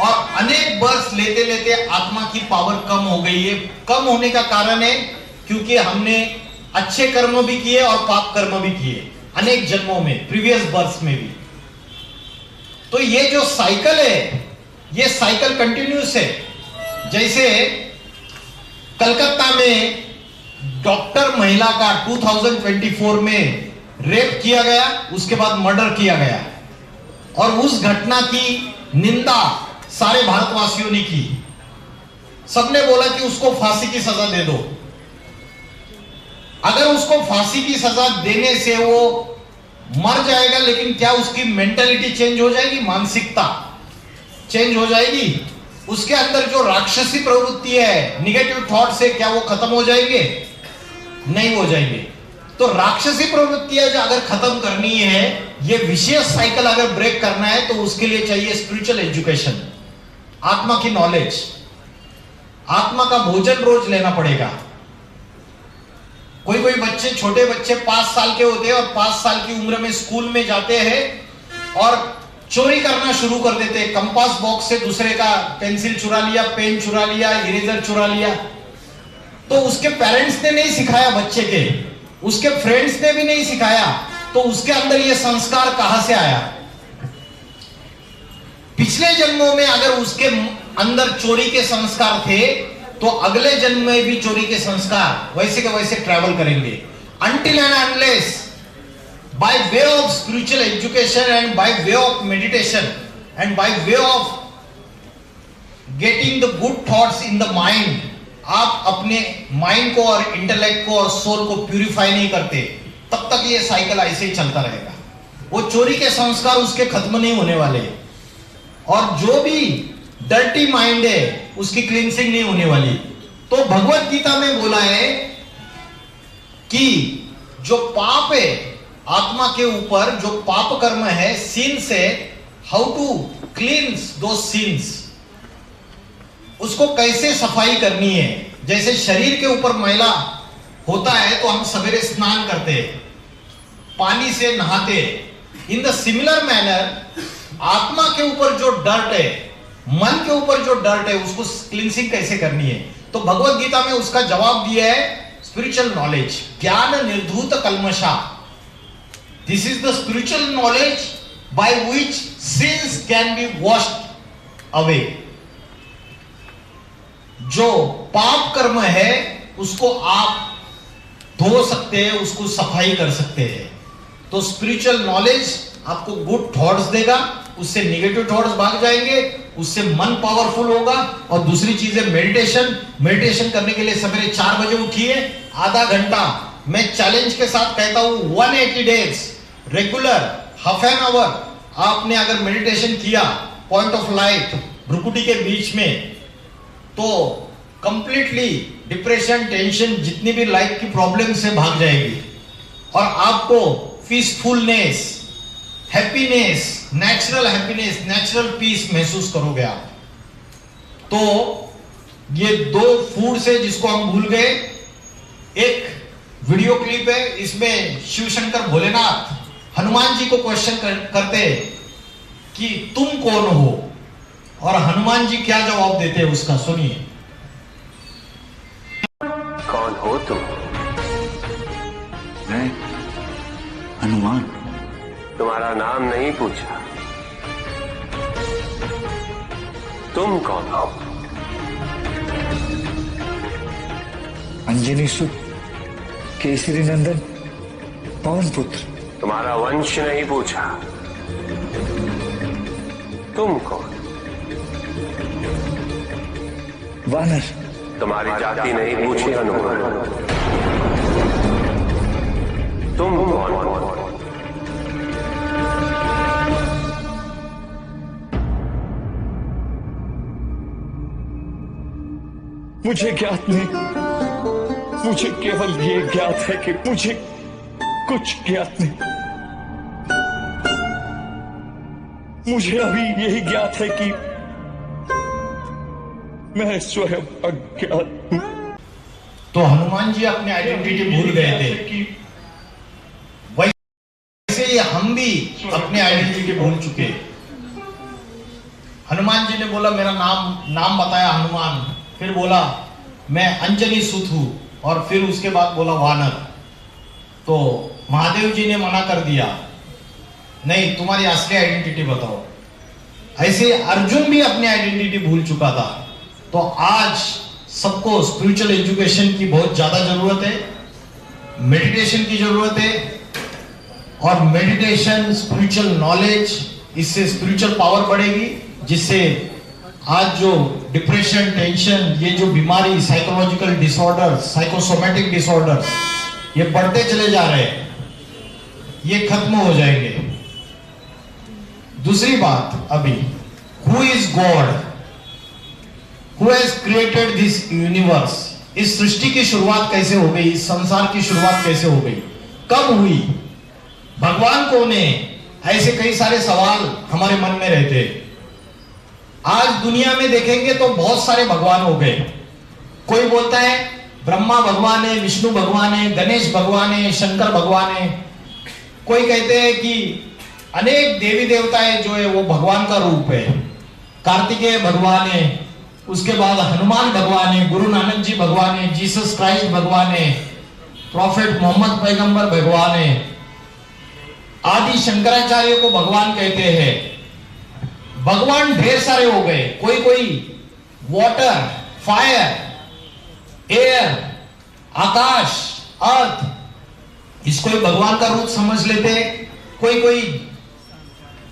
और अनेक बर्थ लेते लेते आत्मा की पावर कम हो गई है। कम होने का कारण है क्योंकि हमने अच्छे कर्म भी किए और पाप कर्म भी किए अनेक जन्मों में, प्रीवियस बर्थ में भी। तो ये जो साइकिल है, ये साइकिल कंटिन्यूस है। जैसे कलकत्ता में डॉक्टर महिला का 2024 में रेप किया गया, उसके बाद मर्डर किया गया और उस घटना की निंदा सारे भारतवासियों ने की। सबने बोला कि उसको फांसी की सजा दे दो। अगर उसको फांसी की सजा देने से वो मर जाएगा, लेकिन क्या उसकी मेंटालिटी चेंज हो जाएगी? मानसिकता चेंज हो जाएगी? उसके अंदर जो राक्षसी प्रवृत्ति है, निगेटिव थॉट से, क्या वो खत्म हो जाएंगे? नहीं हो जाएंगे। तो राक्षसी प्रवृत्तियां जो अगर खत्म करनी है, ये विशेष साइकिल अगर ब्रेक करना है, तो उसके लिए चाहिए स्पिरिचुअल एजुकेशन, आत्मा की नॉलेज। आत्मा का भोजन रोज लेना पड़ेगा। कोई कोई बच्चे, छोटे बच्चे 5 साल के होते हैं और 5 साल की उम्र में स्कूल में जाते हैं और चोरी करना शुरू कर देते हैं। कंपास बॉक्स से दूसरे का पेंसिल चुरा लिया, पेन चुरा लिया, इरेजर चुरा लिया। तो उसके पेरेंट्स ने नहीं सिखाया बच्चे के, उसके फ्रेंड्स ने भी नहीं सिखाया, तो उसके अंदर ये संस्कार कहां से आया? पिछले जन्मों में अगर उसके अंदर चोरी के संस्कार थे, तो अगले जन्म में भी चोरी के संस्कार वैसे के वैसे ट्रैवल करेंगे। Until and unless by way of spiritual education and by way of meditation and by way of getting the good thoughts in the mind, आप अपने माइंड को और इंटेलेक्ट को और सोल को प्यूरिफाई नहीं करते, तब तक ये साइकिल ऐसे ही चलता रहेगा। वो चोरी के संस्कार उसके खत्म नहीं होने वाले, और जो भी डर्टी माइंड है उसकी क्लींसिंग नहीं होने वाली। तो भगवत गीता में बोला है कि जो पाप है आत्मा के ऊपर, जो पाप कर्म है, सिंस है, हाउ टू क्लींस दो सिंस, उसको कैसे सफाई करनी है। जैसे शरीर के ऊपर मैला होता है तो हम सवेरे स्नान करते हैं, पानी से नहाते हैं। इन द सिमिलर मैनर आत्मा के ऊपर जो डर्ट है, मन के ऊपर जो डर्ट है, उसको क्लींसिंग कैसे करनी है? तो भगवत गीता में उसका जवाब दिया है स्पिरिचुअल नॉलेज, ज्ञान निर्धूत कल्मषा। This is the spiritual knowledge by which sins can be washed away. जो पाप कर्म है उसको आप धो सकते हैं, उसको सफाई कर सकते हैं। तो स्पिरिचुअल नॉलेज आपको गुड थॉट्स देगा, उससे निगेटिव थॉट्स भाग जाएंगे, उससे मन पावरफुल होगा। और दूसरी चीज है मेडिटेशन। मेडिटेशन करने के लिए सवेरे 4 बजे उठिए, आधा घंटा। मैं चैलेंज के साथ कहता हूं 180 days regular half an hour आपने अगर मेडिटेशन किया पॉइंट ऑफ लाइट भ्रुकुटी के बीच में, तो कंप्लीटली डिप्रेशन, टेंशन, जितनी भी लाइफ की प्रॉब्लम से भाग जाएगी और आपको peacefulness, happiness, natural happiness, natural peace महसूस करोगे आप। तो ये 2 फूड से जिसको हम भूल गए। एक वीडियो क्लिप है, इसमें शिव शंकर भोलेनाथ हनुमान जी को क्वेश्चन करते हैं कि तुम कौन हो, और हनुमान जी क्या जवाब देते हैं उसका सुनिए। कौन हो तुम? मैं हनुमान। तुम्हारा नाम नहीं पूछा, तुम कौन हो? अंजनी सुत, केसरी नंदन, पवन पुत्र। तुम्हारा वंश नहीं पूछा, तुम कौन? वानर। तुम्हारी जाति नहीं पूछी हनुमान, तुम कौन? मुझे ज्ञात नहीं, मुझे केवल ये ज्ञात है कि मुझे कुछ ज्ञात नहीं। मुझे अभी यही ज्ञात है कि मैं स्वयं अज्ञात हूं। तो हनुमान जी अपने आइडेंटिटी भूल गए थे, वैसे ही हम भी अपने आइडेंटिटी भूल बोल चुके। हनुमान जी ने बोला मेरा नाम बताया हनुमान, फिर बोला मैं अंजनी सुत हूं, और फिर उसके बाद बोला वानर। तो महादेव जी ने मना कर दिया, नहीं तुम्हारी असली आइडेंटिटी बताओ। ऐसे अर्जुन भी अपनी आइडेंटिटी भूल चुका था। तो आज सबको स्पिरिचुअल एजुकेशन की बहुत ज्यादा जरूरत है, मेडिटेशन की जरूरत है, और मेडिटेशन स्पिरिचुअल नॉलेज, इससे स्पिरिचुअल पावर बढ़ेगी, जिससे आज जो डिप्रेशन, टेंशन, ये जो बीमारी, साइकोलॉजिकल डिसऑर्डर, साइकोसोमेटिक डिसऑर्डर ये बढ़ते चले जा रहे हैं, ये खत्म हो जाएंगे। दूसरी बात, अभी who is God, who has created this universe, इस सृष्टि की शुरुआत कैसे हो गई, इस संसार की शुरुआत कैसे हो गई, कब हुई, भगवान कौन है, ऐसे कई सारे सवाल हमारे मन में रहते हैं। आज दुनिया में देखेंगे तो बहुत सारे भगवान हो गए। कोई बोलता है ब्रह्मा भगवान है, विष्णु भगवान है, गणेश भगवान है, शंकर भगवान है। कोई कहते हैं कि अनेक देवी देवताएं जो है वो भगवान का रूप है। कार्तिकेय भगवान है, उसके बाद हनुमान भगवान है, गुरु नानक जी भगवान है, जीसस क्राइस्ट भगवान है, प्रॉफेट मोहम्मद पैगंबर भगवान है, आदि शंकराचार्य को भगवान कहते हैं। भगवान ढेर सारे हो गए। कोई कोई वाटर, फायर, एयर, आकाश, अर्थ, इसको ही भगवान का रूप समझ लेते हैं। कोई कोई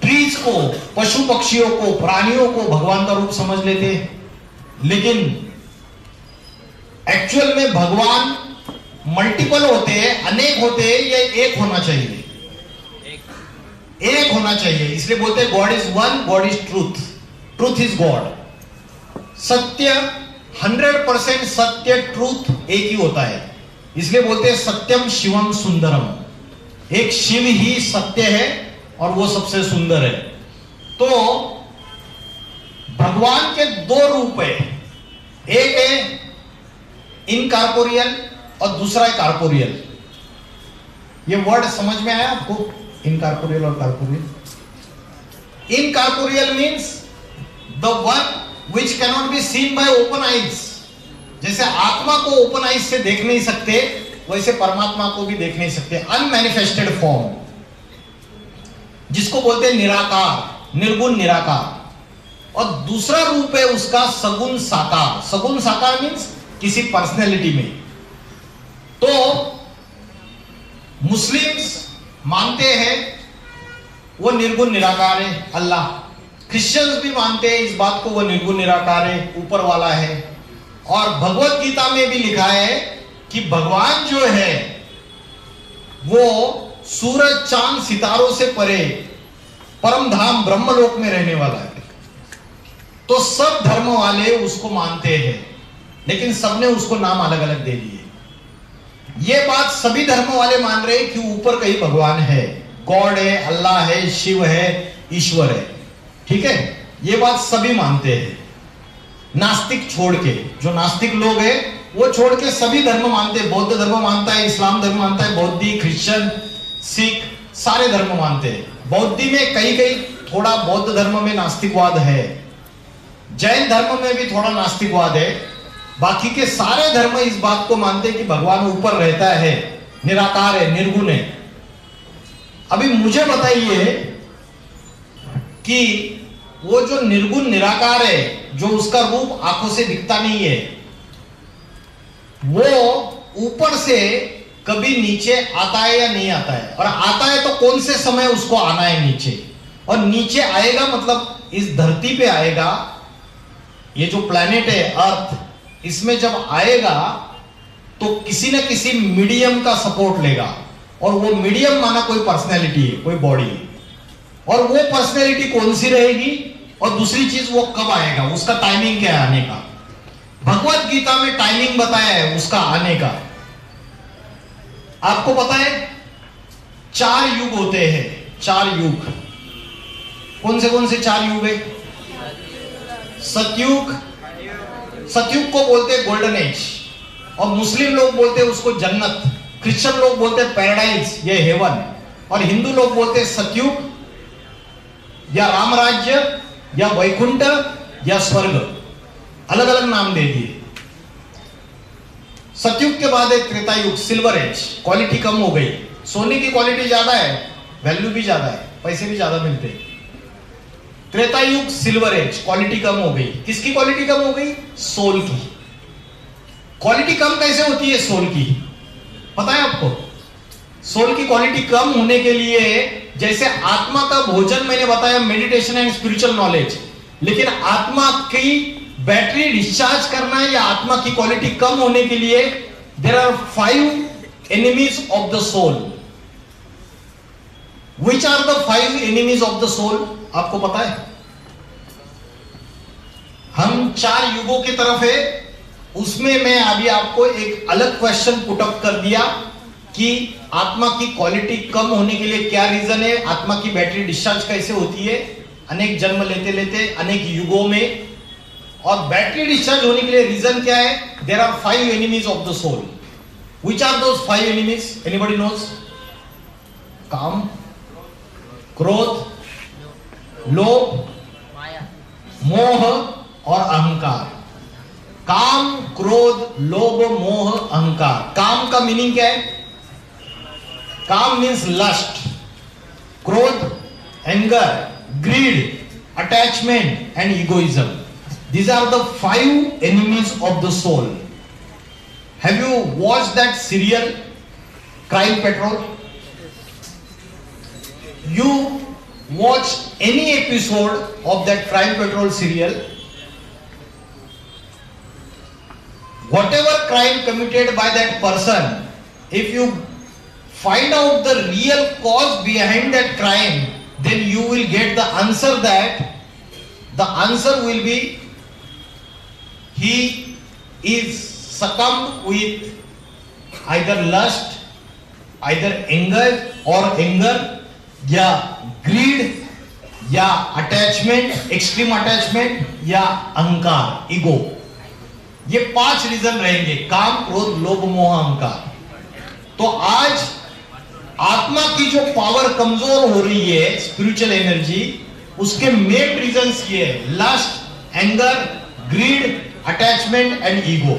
ट्रीज को, पशु पक्षियों को, प्राणियों को भगवान का रूप समझ लेते हैं। लेकिन एक्चुअल में भगवान मल्टीपल होते हैं, अनेक होते हैं, ये एक होना चाहिए, एक होना चाहिए। इसलिए बोलते हैं God is one, God is truth, truth is God. सत्य 100% सत्य, ट्रूथ एक ही होता है। इसलिए बोलते हैं सत्यम शिवम सुंदरम, एक शिव ही सत्य है और वो सबसे सुंदर है। तो भगवान के दो रूप है, एक है इनकॉर्पोरियल और दूसरा है कॉर्पोरियल। ये वर्ड समझ में आया आपको, इनकॉर्पोरियल और corporeal? Incorporeal means the one which cannot be seen by open eyes। जैसे आत्मा को ओपन आइज से देख नहीं सकते, वैसे परमात्मा को भी देख नहीं सकते। अनमैनिफेस्टेड फॉर्म, जिसको बोलते हैं निराकार, निर्गुण निराकार। और दूसरा रूप है उसका सगुण साकार। सगुण साकार मीन्स किसी पर्सनैलिटी में। तो मुस्लिम्स मानते हैं वो निर्गुण निराकार है अल्लाह। क्रिश्चियंस भी मानते हैं इस बात को, वो निर्गुण निराकार है, ऊपर वाला है। और भगवत गीता में भी लिखा है कि भगवान जो है वो सूरज, चांद, सितारों से परे परम धाम ब्रह्मलोक में रहने वाला है। तो सब धर्म वाले उसको मानते हैं, लेकिन सबने उसको नाम अलग अलग दे दिए। ये बात सभी धर्म वाले मान रहे हैं कि ऊपर कहीं भगवान है, गॉड है, अल्लाह है, शिव है, ईश्वर है। ठीक है, ये बात सभी मानते हैं, नास्तिक छोड़ के। जो नास्तिक लोग हैं वो छोड़ के सभी धर्म मानते हैं। बौद्ध धर्म मानता है, इस्लाम धर्म मानता है, बौद्धी, क्रिश्चियन, सिख, सारे धर्म मानते हैं। बौद्धि में कई कई थोड़ा बौद्ध धर्म में नास्तिकवाद है, जैन धर्म में भी थोड़ा नास्तिकवाद है। बाकी के सारे धर्म इस बात को मानते हैं कि भगवान ऊपर रहता है, निराकार है, निर्गुण है। अभी मुझे बताइए कि वो जो निर्गुण निराकार है, जो उसका रूप आंखों से दिखता नहीं है, वो ऊपर से कभी नीचे आता है या नहीं आता है? और आता है तो कौन से समय उसको आना है नीचे? और नीचे आएगा मतलब इस धरती पे आएगा, ये जो प्लैनेट है अर्थ, इसमें जब आएगा तो किसी न किसी मीडियम का सपोर्ट लेगा। और वो मीडियम माना कोई पर्सनैलिटी है, कोई बॉडी है। और वो पर्सनैलिटी कौन सी रहेगी, और दूसरी चीज वो कब आएगा, उसका टाइमिंग क्या है आने का? भगवत गीता में टाइमिंग बताया है उसका आने का। आपको पता है 4 युग होते हैं, 4 युग। कौन से 4 युग है? सतयुग, सतयुग को बोलते हैं गोल्डन एज, और मुस्लिम लोग बोलते हैं उसको जन्नत, क्रिश्चियन लोग बोलते हैं पैराडाइज, ये हेवन, और हिंदू लोग बोलते हैं सतयुग, या राम राज्य या वैकुंठ या स्वर्ग, अलग अलग नाम दे दिए। सतयुग के बाद एक त्रेता युग, सिल्वर एज, क्वालिटी कम हो गई, सोने की क्वालिटी ज्यादा है, वैल्यू भी ज्यादा है, पैसे भी ज्यादा मिलते हैं। त्रेता युग सिल्वर एज, क्वालिटी कम हो गई। किसकी क्वालिटी कम हो गई? सोल की। क्वालिटी कम कैसे होती है सोल की? पता है आपको? सोल की क्वालिटी कम होने के लिए, जैसे आत्मा का भोजन मैंने बताया मेडिटेशन एंड स्पिरिचुअल नॉलेज, लेकिन आत्मा की बैटरी डिस्चार्ज करना है या आत्मा की क्वालिटी कम होने के लिए there are 5 enemies of the soul. Which are the 5 enemies of the soul? आपको पता है? हम 4 युगों की तरफ है, उसमें मैं अभी आपको एक अलग क्वेश्चन पुटअप कर दिया कि आत्मा की क्वालिटी कम होने के लिए क्या रीजन है, आत्मा की बैटरी डिस्चार्ज कैसे होती है, अनेक जन्म लेते लेते अनेक युगों में, और बैटरी डिस्चार्ज होने के लिए रीजन क्या है? There are 5 enemies of the soul. Which are those 5 enemies? Anybody knows? काम, क्रोध, लोभ, माया, मोह और अहंकार। काम, क्रोध, लोभ, मोह, अहंकार। काम का मीनिंग क्या है? काम मीन्स लस्ट, क्रोध, anger, greed, attachment and egoism. These are the 5 enemies of the soul. Have you watched that serial, Crime Patrol? You watch any episode of that Crime Patrol serial, whatever crime committed by that person, if you find out the real cause behind that crime, then you will get the answer that the answer will be he is succumbed with either lust, either anger या greed या attachment, extreme attachment या अहंकार, ego. ये 5 reason रहेंगे, काम, क्रोध, लोभ, मोह, अहंकार। तो आज आत्मा की जो पावर कमजोर हो रही है, स्पिरिचुअल एनर्जी, उसके मेन रीजंस ये है, lust, anger, greed, attachment and ego.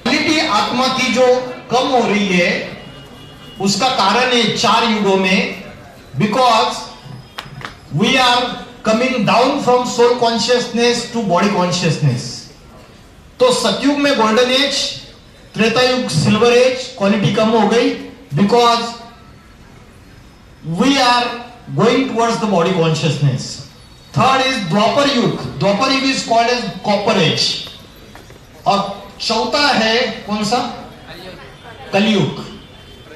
Quality आत्मा की जो कम हो रही है उसका कारण है 4 युगों में, because we are coming down from soul consciousness to body consciousness. तो सतयुग में गोल्डन एज, त्रेता युग सिल्वर एज, क्वालिटी कम हो गई because we are going towards the body consciousness. Third is Dwapar Yug. Dwapar Yug is called as copper age. और चौथा है कौन सा? Kalyug.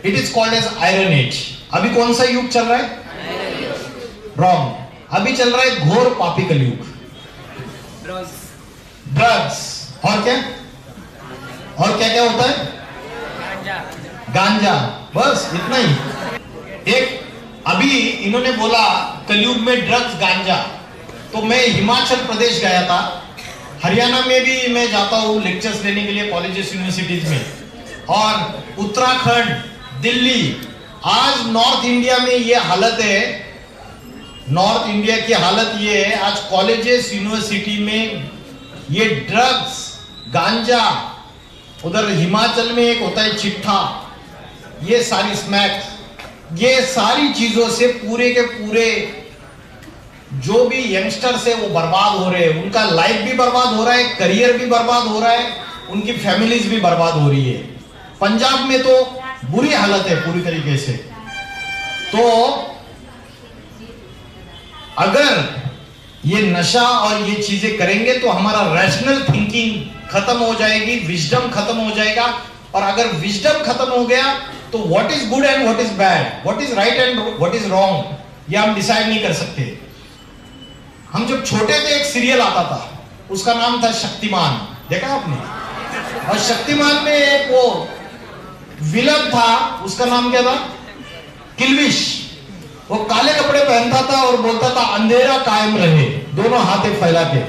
It is called as iron age. अभी कौन सा युग चल रहा है? रॉन्ग। अभी चल रहा है घोर पापी कलयुग। ड्रग्स और क्या? और क्या क्या होता है? गांजा। बस इतना ही। एक अभी इन्होंने बोला कलयुग में ड्रग्स, गांजा, तो मैं हिमाचल प्रदेश गया था, हरियाणा में भी मैं जाता हूँ लेक्चर्स लेने के लिए कॉलेजेस यूनिवर्सिटीज में, और उत्तराखंड, दिल्ली, आज नॉर्थ इंडिया में ये हालत है। नॉर्थ इंडिया की हालत ये है, आज कॉलेजेस यूनिवर्सिटी में ये ड्रग्स, गांजा, उधर हिमाचल में एक होता है चिट्ठा, ये सारी स्मैक, ये सारी चीजों से पूरे के पूरे जो भी यंगस्टर्स है वो बर्बाद हो रहे हैं। उनका लाइफ भी बर्बाद हो रहा है, करियर भी बर्बाद हो रहा है, उनकी फैमिलीज भी बर्बाद हो रही है। पंजाब में तो बुरी हालत है पूरी तरीके से। तो अगर ये नशा और ये चीजें करेंगे तो हमारा रैशनल थिंकिंग खत्म हो जाएगी, विजडम खत्म हो जाएगा। और अगर विजडम खत्म हो गया तो what is good and what is bad, what is right and what is wrong, ये हम डिसाइड नहीं कर सकते। हम जब छोटे थे एक सीरियल आता था, उसका नाम था शक्तिमान, देखा आपने? और शक्तिमान में एक वो विलन था, उसका नाम क्या था? किल्विश। वो काले कपड़े पहनता था और बोलता था अंधेरा कायम रहे, दोनों हाथे फैला के,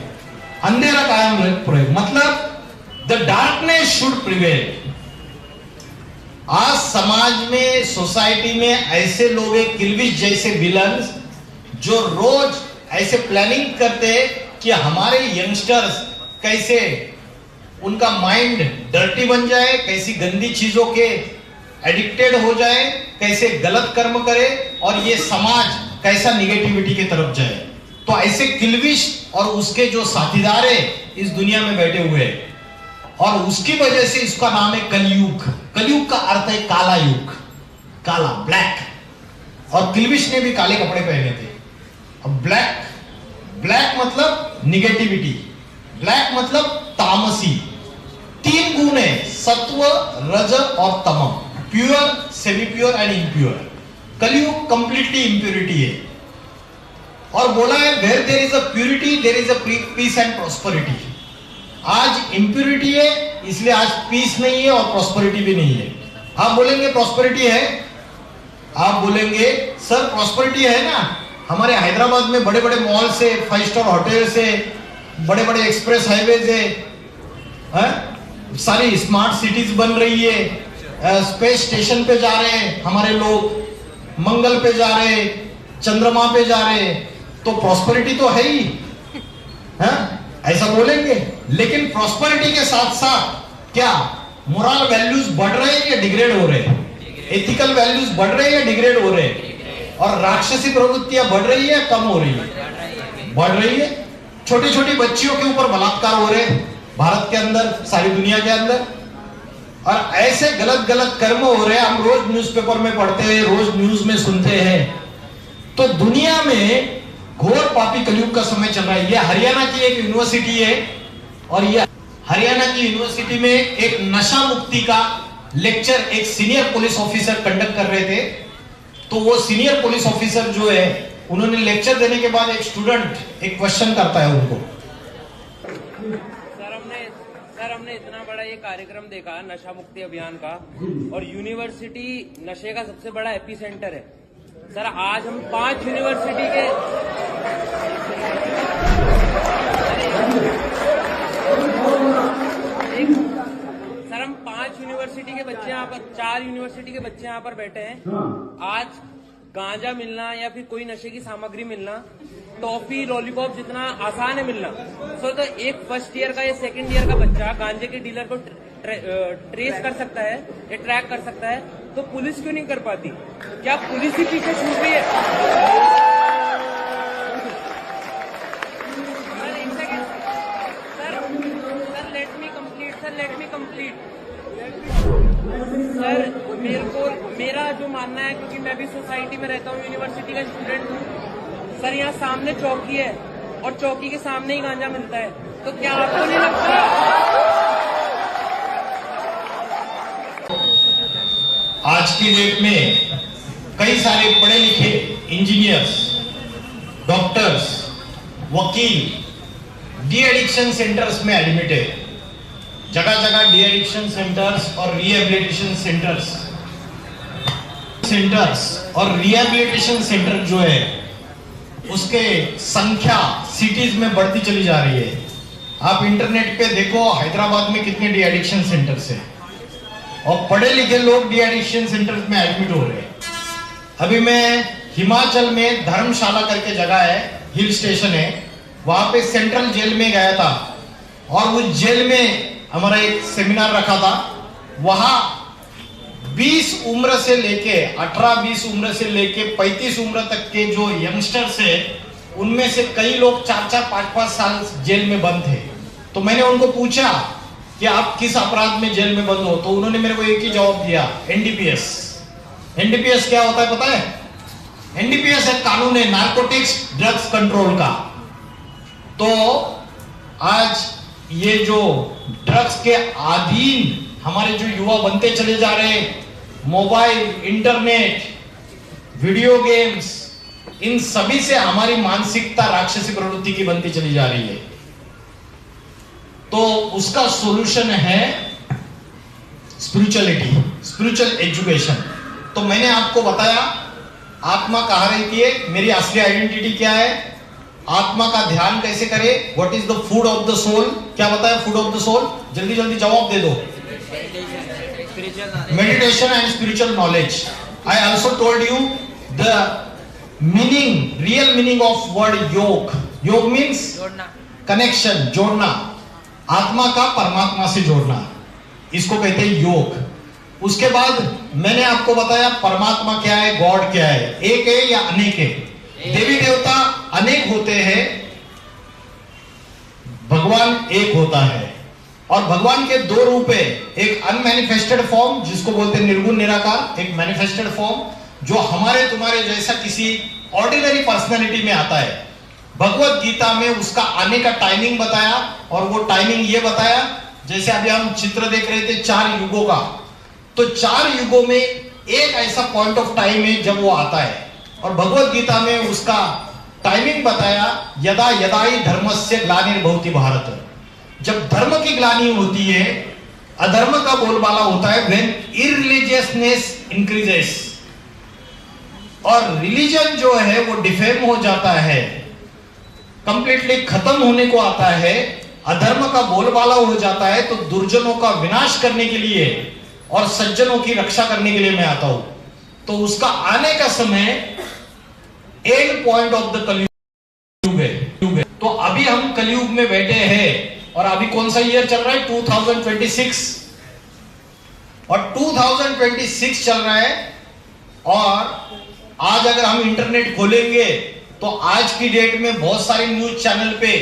अंधेरा कायम रहे, मतलब द डार्कनेस शुड प्रिवेल। आज समाज में, सोसाइटी में ऐसे लोग हैं, किल्विश जैसे विलन्स, जो रोज ऐसे प्लानिंग करते कि हमारे यंगस्टर्स कैसे उनका माइंड डर्टी बन जाए, कैसी गंदी चीजों के एडिक्टेड हो जाए, कैसे गलत कर्म करे और ये समाज कैसा निगेटिविटी की तरफ जाए। तो ऐसे किल्विश और उसके जो साथीदार है इस दुनिया में बैठे हुए हैं और उसकी वजह से इसका नाम है कलयुग। कलयुग का अर्थ है काला युग, काला, ब्लैक। और किल्विश ने भी काले कपड़े पहने थे। अब ब्लैक, ब्लैक मतलब निगेटिविटी, ब्लैक मतलब तामसी। 3 गुण है, सत्व, रज और तमम, pure, semi pure and impure. Kalyug completely impurity है और बोला है where there is a purity there is a peace and prosperity. आज इम्प्योरिटी है इसलिए आज पीस नहीं है और प्रॉस्पेरिटी भी नहीं है। आप बोलेंगे प्रॉस्पेरिटी है, आप बोलेंगे सर प्रॉस्पेरिटी है ना, हमारे हैदराबाद में बड़े बड़े मॉल से, 5 स्टार होटल से, बड़े बड़े एक्सप्रेस हाईवे है, सारी स्मार्ट सिटीज बन रही है, स्पेस स्टेशन पे जा रहे हैं हमारे लोग, मंगल पे जा रहे हैं, चंद्रमा पे जा रहे हैं, तो प्रॉस्पेरिटी तो है ही है, ऐसा बोलेंगे। लेकिन प्रॉस्पेरिटी के साथ साथ क्या मोरल वैल्यूज बढ़ रहे हैं या डिग्रेड हो रहे हैं? एथिकल वैल्यूज बढ़ रहे हैं या डिग्रेड हो रहे हैं? और राक्षसी प्रवृत्तियां बढ़ रही है या कम हो रही है? बढ़ रही है। छोटी छोटी बच्चियों के ऊपर बलात्कार हो रहे हैं भारत के अंदर, सारी दुनिया के अंदर, और ऐसे गलत गलत कर्म हो रहे हैं। हम रोज न्यूज़पेपर में पढ़ते हैं, रोज न्यूज में सुनते हैं। तो दुनिया में घोर पापी कलयुग का समय चल रहा है। ये हरियाणा की एक यूनिवर्सिटी है और ये हरियाणा की यूनिवर्सिटी में एक नशा मुक्ति का लेक्चर एक सीनियर पुलिस ऑफिसर कंडक्ट कर रहे थे। तो वो सीनियर पुलिस ऑफिसर जो है, उन्होंने लेक्चर देने के बाद एक स्टूडेंट एक क्वेश्चन करता है उनको। सर हमने इतना बड़ा ये कार्यक्रम देखा नशा मुक्ति अभियान का, और यूनिवर्सिटी नशे का सबसे बड़ा एपी सेंटर है। सर आज हम 5 यूनिवर्सिटी के सर हम 5 यूनिवर्सिटी के बच्चे यहाँ पर, 4 यूनिवर्सिटी के बच्चे यहाँ पर बैठे हैं। आज गांजा मिलना या फिर कोई नशे की सामग्री मिलना, टॉफी, लॉलीपॉप जितना आसान है मिलना, तो एक फर्स्ट ईयर का या सेकंड ईयर का बच्चा गांजे के डीलर को ट्रेस कर सकता है या ट्रैक कर सकता है, तो पुलिस क्यों नहीं कर पाती? क्या पुलिस ही पीछे छूट रही है? Sir let me complete. Sir मेरा जो मानना है, क्योंकि मैं भी सोसाइटी में रहता हूँ, यूनिवर्सिटी का स्टूडेंट हूँ सर, यहाँ सामने चौकी है और चौकी के सामने ही गांजा मिलता है, तो क्या आपको नहीं लगता? आज की डेट में कई सारे पढ़े लिखे इंजीनियर्स, डॉक्टर्स, वकील डी एडिक्शन सेंटर्स में एडमिट है। जगह जगह डी एडिक्शन सेंटर्स और रिहेबिलिटेशन और रिहेबिलिटेशन सेंटर जो है उसके संख्या सिटीज में बढ़ती चली जा रही है। आप इंटरनेट पे देखो हैदराबाद में कितने डी एडिक्शन सेंटर्स हैं और पढ़े लिखे लोग डी एडिक्शन सेंटर्स में एडमिट हो रहे हैं। अभी मैं हिमाचल में धर्मशाला करके जगह है, हिल स्टेशन है, वहां पे सेंट्रल जेल में गया था और उस जेल में हमारा एक सेमिनार रखा था। वहां 20 उम्र से लेके 18-20 उम्र से लेके 35 उम्र तक के जो यंगस्टर्स है, उनमें से कई लोग 4-4, 5-5 साल जेल में बंद थे। तो मैंने उनको पूछा कि आप किस अपराध में जेल में बंद हो, तो उन्होंने मेरे को एक ही जवाब दिया, एनडीपीएस। एनडीपीएस क्या होता है पता है? एनडीपीएस एक कानून है नारकोटिक्स ड्रग्स कंट्रोल का। तो आज ये जो ड्रग्स के अधीन हमारे जो युवा बनते चले जा रहे हैं, मोबाइल, इंटरनेट, वीडियो गेम्स, इन सभी से हमारी मानसिकता राक्षसी प्रवृत्ति की बनती चली जा रही है। तो उसका सॉल्यूशन है स्पिरिचुअलिटी, स्पिरिचुअल एजुकेशन। तो मैंने आपको बताया आत्मा कहाँ रहती है, मेरी असली आइडेंटिटी क्या है, आत्मा का ध्यान कैसे करें, what is the food of the soul. क्या बताया फूड ऑफ द सोल? जल्दी जल्दी जवाब दे दो। Meditation and spiritual knowledge. I also told you the meaning, real meaning of word योग. योग मीन्स जोड़ना. कनेक्शन, जोड़ना, आत्मा का परमात्मा से जोड़ना, इसको कहते हैं योग. उसके बाद मैंने आपको बताया परमात्मा क्या है, गॉड क्या है, एक है या अनेक है. देवी देवता अनेक होते हैं, भगवान एक होता है. और भगवान के दो रूप है, एक अनमैनिफेस्टेड फॉर्म जिसको बोलते हैं निर्गुण निराकार, एक मैनिफेस्टेड फॉर्म जो हमारे तुम्हारे जैसा किसी ऑर्डिनरी पर्सनालिटी में आता है. भगवत गीता में उसका आने का टाइमिंग बताया, और वो टाइमिंग ये बताया, जैसे अभी हम चित्र देख रहे थे 4 युगों का, तो 4 युगों में एक ऐसा पॉइंट ऑफ टाइम है जब वो आता है. और भगवत गीता में उसका टाइमिंग बताया, यदा यदा ही धर्मस्य ग्लानिर्भवति भारत. जब धर्म की ग्लानि होती है, अधर्म का बोलबाला होता है, व्हेन इररिलीजियसनेस इंक्रीजेस, और रिलीजन जो है वो डिफेम हो जाता है, कंप्लीटली खत्म होने को आता है, अधर्म का बोलबाला हो जाता है, तो दुर्जनों का विनाश करने के लिए और सज्जनों की रक्षा करने के लिए मैं आता हूं. तो उसका आने का समय एंड पॉइंट ऑफ द कलयुग है. तो अभी हम कलयुग में बैठे हैं, और अभी कौन सा ईयर चल रहा है, 2026, और 2026 चल रहा है. और आज अगर हम इंटरनेट खोलेंगे तो आज की डेट में बहुत सारे न्यूज चैनल पे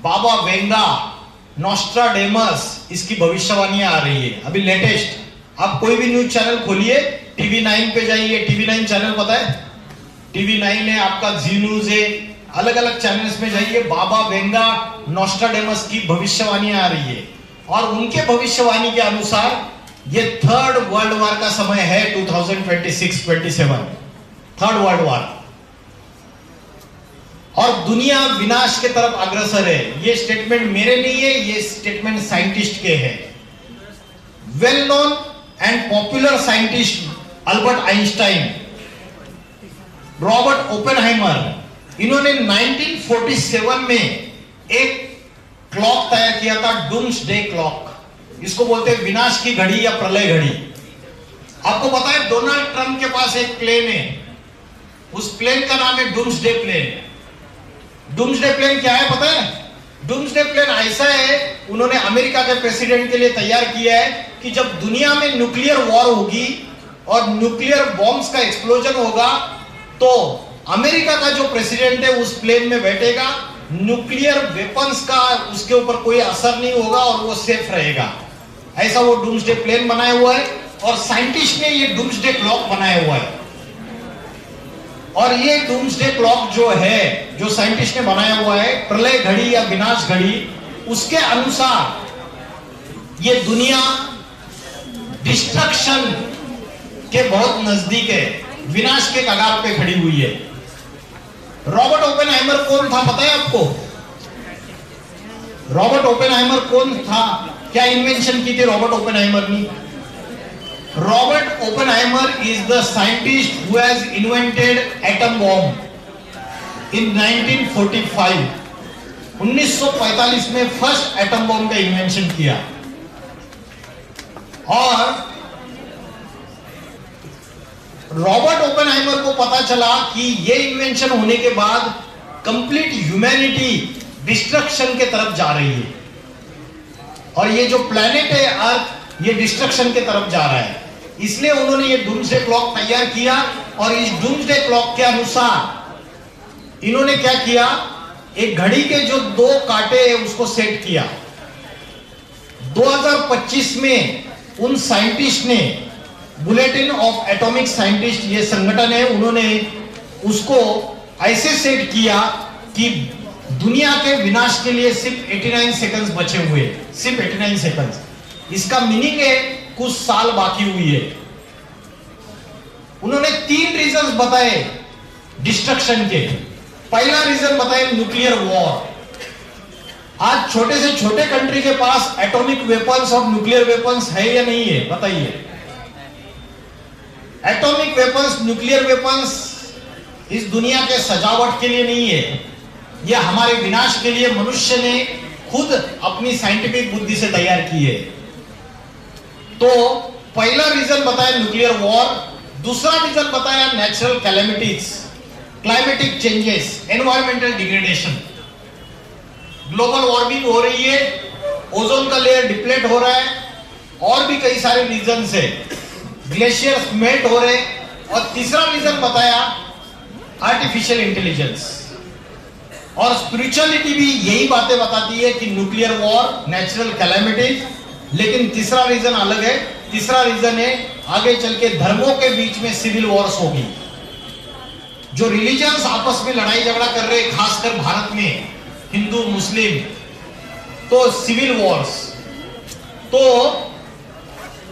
बाबा वेंगा, नॉस्ट्राडेमस, इसकी भविष्यवाणियां आ रही है. अभी लेटेस्ट आप कोई भी न्यूज चैनल खोलिए, टीवी 9 पे जाइए, टीवी 9 चैनल पता है, टीवी 9 है, आपका जी न्यूज है, अलग अलग चैनल्स में जाइए, बाबा वेंगा, नॉस्ट्राडेमस की भविष्यवाणियां आ रही है. और उनके भविष्यवाणी के अनुसार ये थर्ड वर्ल्ड वॉर का समय है, 2026-27, थर्ड वर्ल्ड वॉर, और दुनिया विनाश के तरफ अग्रसर है. ये स्टेटमेंट मेरे नहीं है, ये स्टेटमेंट साइंटिस्ट के है. Well known and popular scientist Albert Einstein, Robert Oppenheimer, इन्होंने 1947 में एक क्लॉक तैयार किया था, डूम्सडे क्लॉक. इसको बोलते हैं विनाश की घड़ी या प्रलय घड़ी. आपको पता है डोनाल्ड ट्रंप के पास एक प्लेन है, उस प्लेन का नाम है डूम्सडे प्लेन. डूम्सडे प्लेन क्या है पता है? डूम्सडे प्लेन ऐसा है, उन्होंने अमेरिका के प्रेसिडेंट के लिए तैयार किया है कि जब दुनिया में न्यूक्लियर वॉर होगी और न्यूक्लियर बॉम्ब्स का एक्सप्लोजन होगा, तो अमेरिका का जो प्रेसिडेंट है उस प्लेन में बैठेगा, न्यूक्लियर वेपन्स का उसके ऊपर कोई असर नहीं होगा और वो सेफ रहेगा. ऐसा वो डूम्सडे प्लेन बनाया हुआ है, और साइंटिस्ट ने ये डूम्सडे क्लॉक बनाया हुआ है. और ये डूम्सडे क्लॉक जो है, जो साइंटिस्ट ने बनाया हुआ है, प्रलय घड़ी या विनाश घड़ी, उसके अनुसार ये दुनिया डिस्ट्रक्शन के बहुत नजदीक है, विनाश के कगार पे खड़ी हुई है. रॉबर्ट ओपेनहाइमर कौन था पता है आपको? रॉबर्ट ओपेनहाइमर कौन था? क्या इन्वेंशन की थी रॉबर्ट ओपेनहाइमर ने? Robert Oppenheimer is the scientist who has invented atom bomb इन 1945. 1945 में फर्स्ट एटम बॉम्ब का इन्वेंशन किया. और रॉबर्ट ओपेनहाइमर को पता चला कि ये इन्वेंशन होने के बाद कंप्लीट ह्यूमैनिटी डिस्ट्रक्शन के तरफ जा रही है, और ये जो प्लेनेट है अर्थ, ये डिस्ट्रक्शन के तरफ जा रहा है. इसलिए उन्होंने ये डूम्सडे क्लॉक तैयार किया, और इस डूम्सडे क्लॉक के अनुसार इन्होंने क्या किया, एक घड़ी के जो 2 कांटे हैं उसको सेट किया. 2025 में उन साइंटिस्ट ने, बुलेटिन ऑफ एटॉमिक साइंटिस्ट ये संगठन है, उन्होंने उसको ऐसे सेट किया कि दुनिया के विनाश के लिए सिर्फ 89 सेकंड्स बचे हुए, सिर्फ 89 सेकंड्स. इसका मीनिंग है कुछ साल बाकी हुई है. उन्होंने 3 रीजंस बताए डिस्ट्रक्शन के. पहला रीजन बताए न्यूक्लियर वॉर. आज छोटे से छोटे कंट्री के पास एटॉमिक वेपन्स और न्यूक्लियर वेपन्स है या नहीं है बताइए? एटॉमिक वेपन्स, न्यूक्लियर वेपन्स इस दुनिया के सजावट के लिए नहीं है, यह हमारे विनाश के लिए मनुष्य ने खुद अपनी साइंटिफिक बुद्धि से तैयार की है. तो पहला रीजन बताया न्यूक्लियर वॉर. दूसरा रीजन बताया natural calamities. Climatic changes, environmental degradation, global warming हो रही है, ओजोन का लेयर डिप्लेट हो रहा है, और भी कई सारे रीजन है, ग्लेशियर्स मेल्ट हो रहे, और तीसरा रीजन बताया आर्टिफिशियल इंटेलिजेंस। और स्पिरिचुअलिटी भी यही बातें बताती है कि न्यूक्लियर वॉर, नेचुरल कैलेमिटीज, लेकिन तीसरा रीजन अलग है। तीसरा रीजन है आगे चल के धर्मों के बीच में सिविल वॉर्स होगी। जो रिलीजन्स आपस में लड़ाई झगड़ा कर रहे, खासकर भारत में हिंदू मुस्लिम, तो सिविल वॉर्स। तो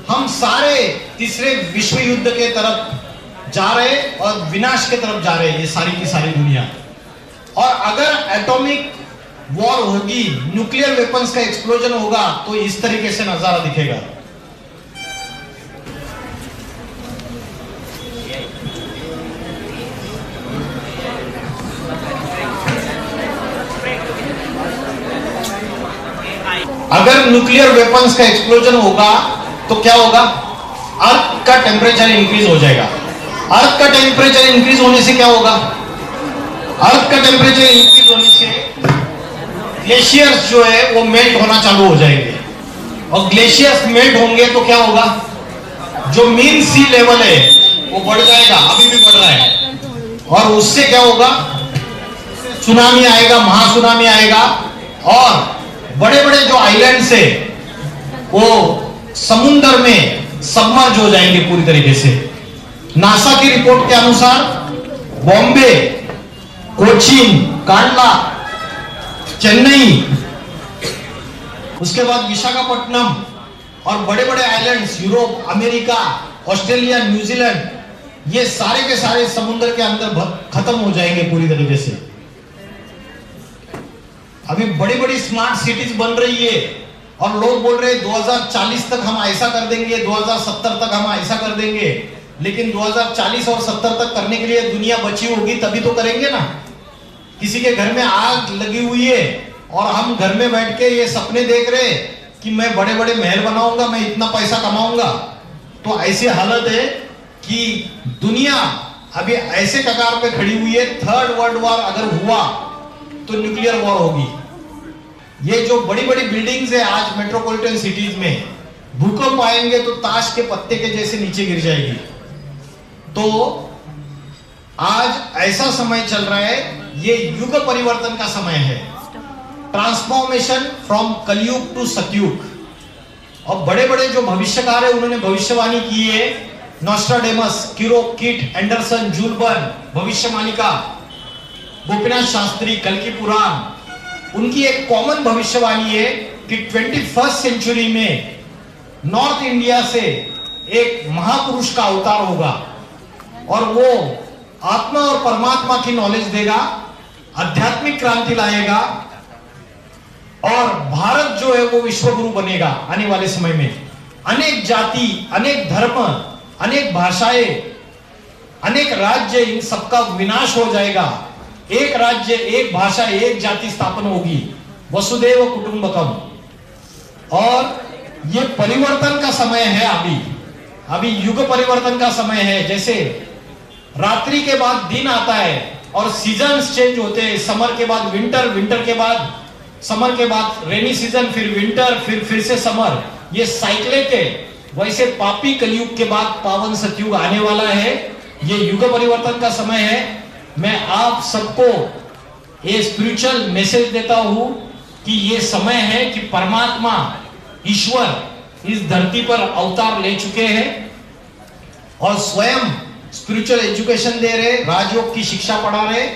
हम सारे तीसरे विश्व युद्ध के तरफ जा रहे और विनाश के तरफ जा रहे, ये सारी की सारी दुनिया। और अगर एटॉमिक वॉर होगी, न्यूक्लियर वेपन्स का एक्सप्लोजन होगा, तो इस तरीके से नजारा दिखेगा। अगर न्यूक्लियर वेपन्स का एक्सप्लोजन होगा तो क्या होगा? अर्थ का टेम्परेचर इंक्रीज हो जाएगा। अर्थ का टेम्परेचर इंक्रीज होने से क्या होगा? अर्थ का टेम्परेचर इंक्रीज होने से ग्लेशियर्स जो है वो मेल्ट होना चालू हो जाएंगे, और ग्लेशियर्स मेल्ट होंगे तो क्या होगा? जो मीन सी लेवल है वो बढ़ जाएगा, अभी भी बढ़ रहा है, और उससे क्या होगा? सुनामी आएगा, महासुनामी आएगा, और बड़े बड़े जो आइलैंड्स है वो समुद्र में सबमर्ज हो जाएंगे पूरी तरीके से। नासा की रिपोर्ट के अनुसार बॉम्बे, कोचीन, कांडला, चेन्नई, उसके बाद विशाखापट्टनम और बड़े बड़े islands, Europe, America, Australia, New Zealand, ये सारे के सारे समुद्र के अंदर खत्म हो जाएंगे पूरी तरीके से। अभी बड़ी बड़ी स्मार्ट सिटीज बन रही है, और लोग बोल रहे हैं 2040 तक हम ऐसा कर देंगे, 2070 तक हम ऐसा कर देंगे। लेकिन 2040 और 70 तक करने के लिए दुनिया बची होगी तभी तो करेंगे ना। किसी के घर में आग लगी हुई है और हम घर में बैठ के ये सपने देख रहे कि मैं बड़े बड़े महल बनाऊंगा, मैं इतना पैसा कमाऊंगा। तो ऐसी हालत है कि दुनिया अभी ऐसे कगार पे खड़ी हुई है, थर्ड वर्ल्ड वॉर अगर हुआ तो न्यूक्लियर वॉर होगी। ये जो बड़ी बड़ी बिल्डिंग्स है आज मेट्रोपॉलिटन सिटीज में, भूकंप आएंगे तो ताश के पत्ते के जैसे नीचे गिर जाएगी। तो आज ऐसा समय चल रहा है, ये युग परिवर्तन का समय है, ट्रांसफॉर्मेशन फ्रॉम कलयुग टू सतयुग। और बड़े बड़े जो भविष्यकार है उन्होंने भविष्यवाणी की है, नॉस्ट्राडेमस, किरो, किट, एंडरसन, जूल बर्न, भविष्यवाणिका, गोपीनाथ शास्त्री, कल्कि पुराण। उनकी एक कॉमन भविष्यवाणी है कि 21st सेंचुरी में नॉर्थ इंडिया से एक महापुरुष का अवतार होगा, और वो आत्मा और परमात्मा की नॉलेज देगा, आध्यात्मिक क्रांति लाएगा, और भारत जो है वो विश्वगुरु बनेगा आने वाले समय में। अनेक जाति, अनेक धर्म, अनेक भाषाएं, अनेक राज्य, इन सबका विनाश हो जाएगा। एक राज्य, एक भाषा, एक जाति स्थापन होगी, वसुदेव कुटुंबकम। और ये परिवर्तन का समय है, अभी युग परिवर्तन का समय है। जैसे रात्रि के बाद दिन आता है और सीजन्स चेंज होते हैं, समर के बाद विंटर, विंटर के बाद समर, के बाद रेनी सीजन, फिर विंटर, फिर से समर, ये साइक्लिक है। वैसे पापी कलयुग के बाद पावन सतयुग आने वाला है, ये युग परिवर्तन का समय है। मैं आप सबको ये स्पिरिचुअल मैसेज देता हूं कि ये समय है कि परमात्मा, ईश्वर इस धरती पर अवतार ले चुके हैं और स्वयं स्पिरिचुअल एजुकेशन दे रहे, राजयोग की शिक्षा पढ़ा रहे।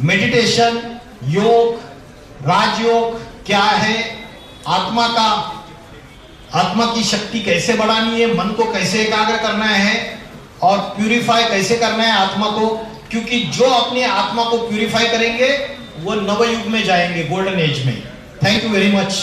मेडिटेशन, योग, राजयोग क्या है, आत्मा की शक्ति कैसे बढ़ानी है, मन को कैसे एकाग्र करना है, और प्यूरिफाई कैसे करना है आत्मा को। क्योंकि जो अपनी आत्मा को प्यूरिफाई करेंगे वो नवयुग में जाएंगे, गोल्डन एज में। Thank you very much.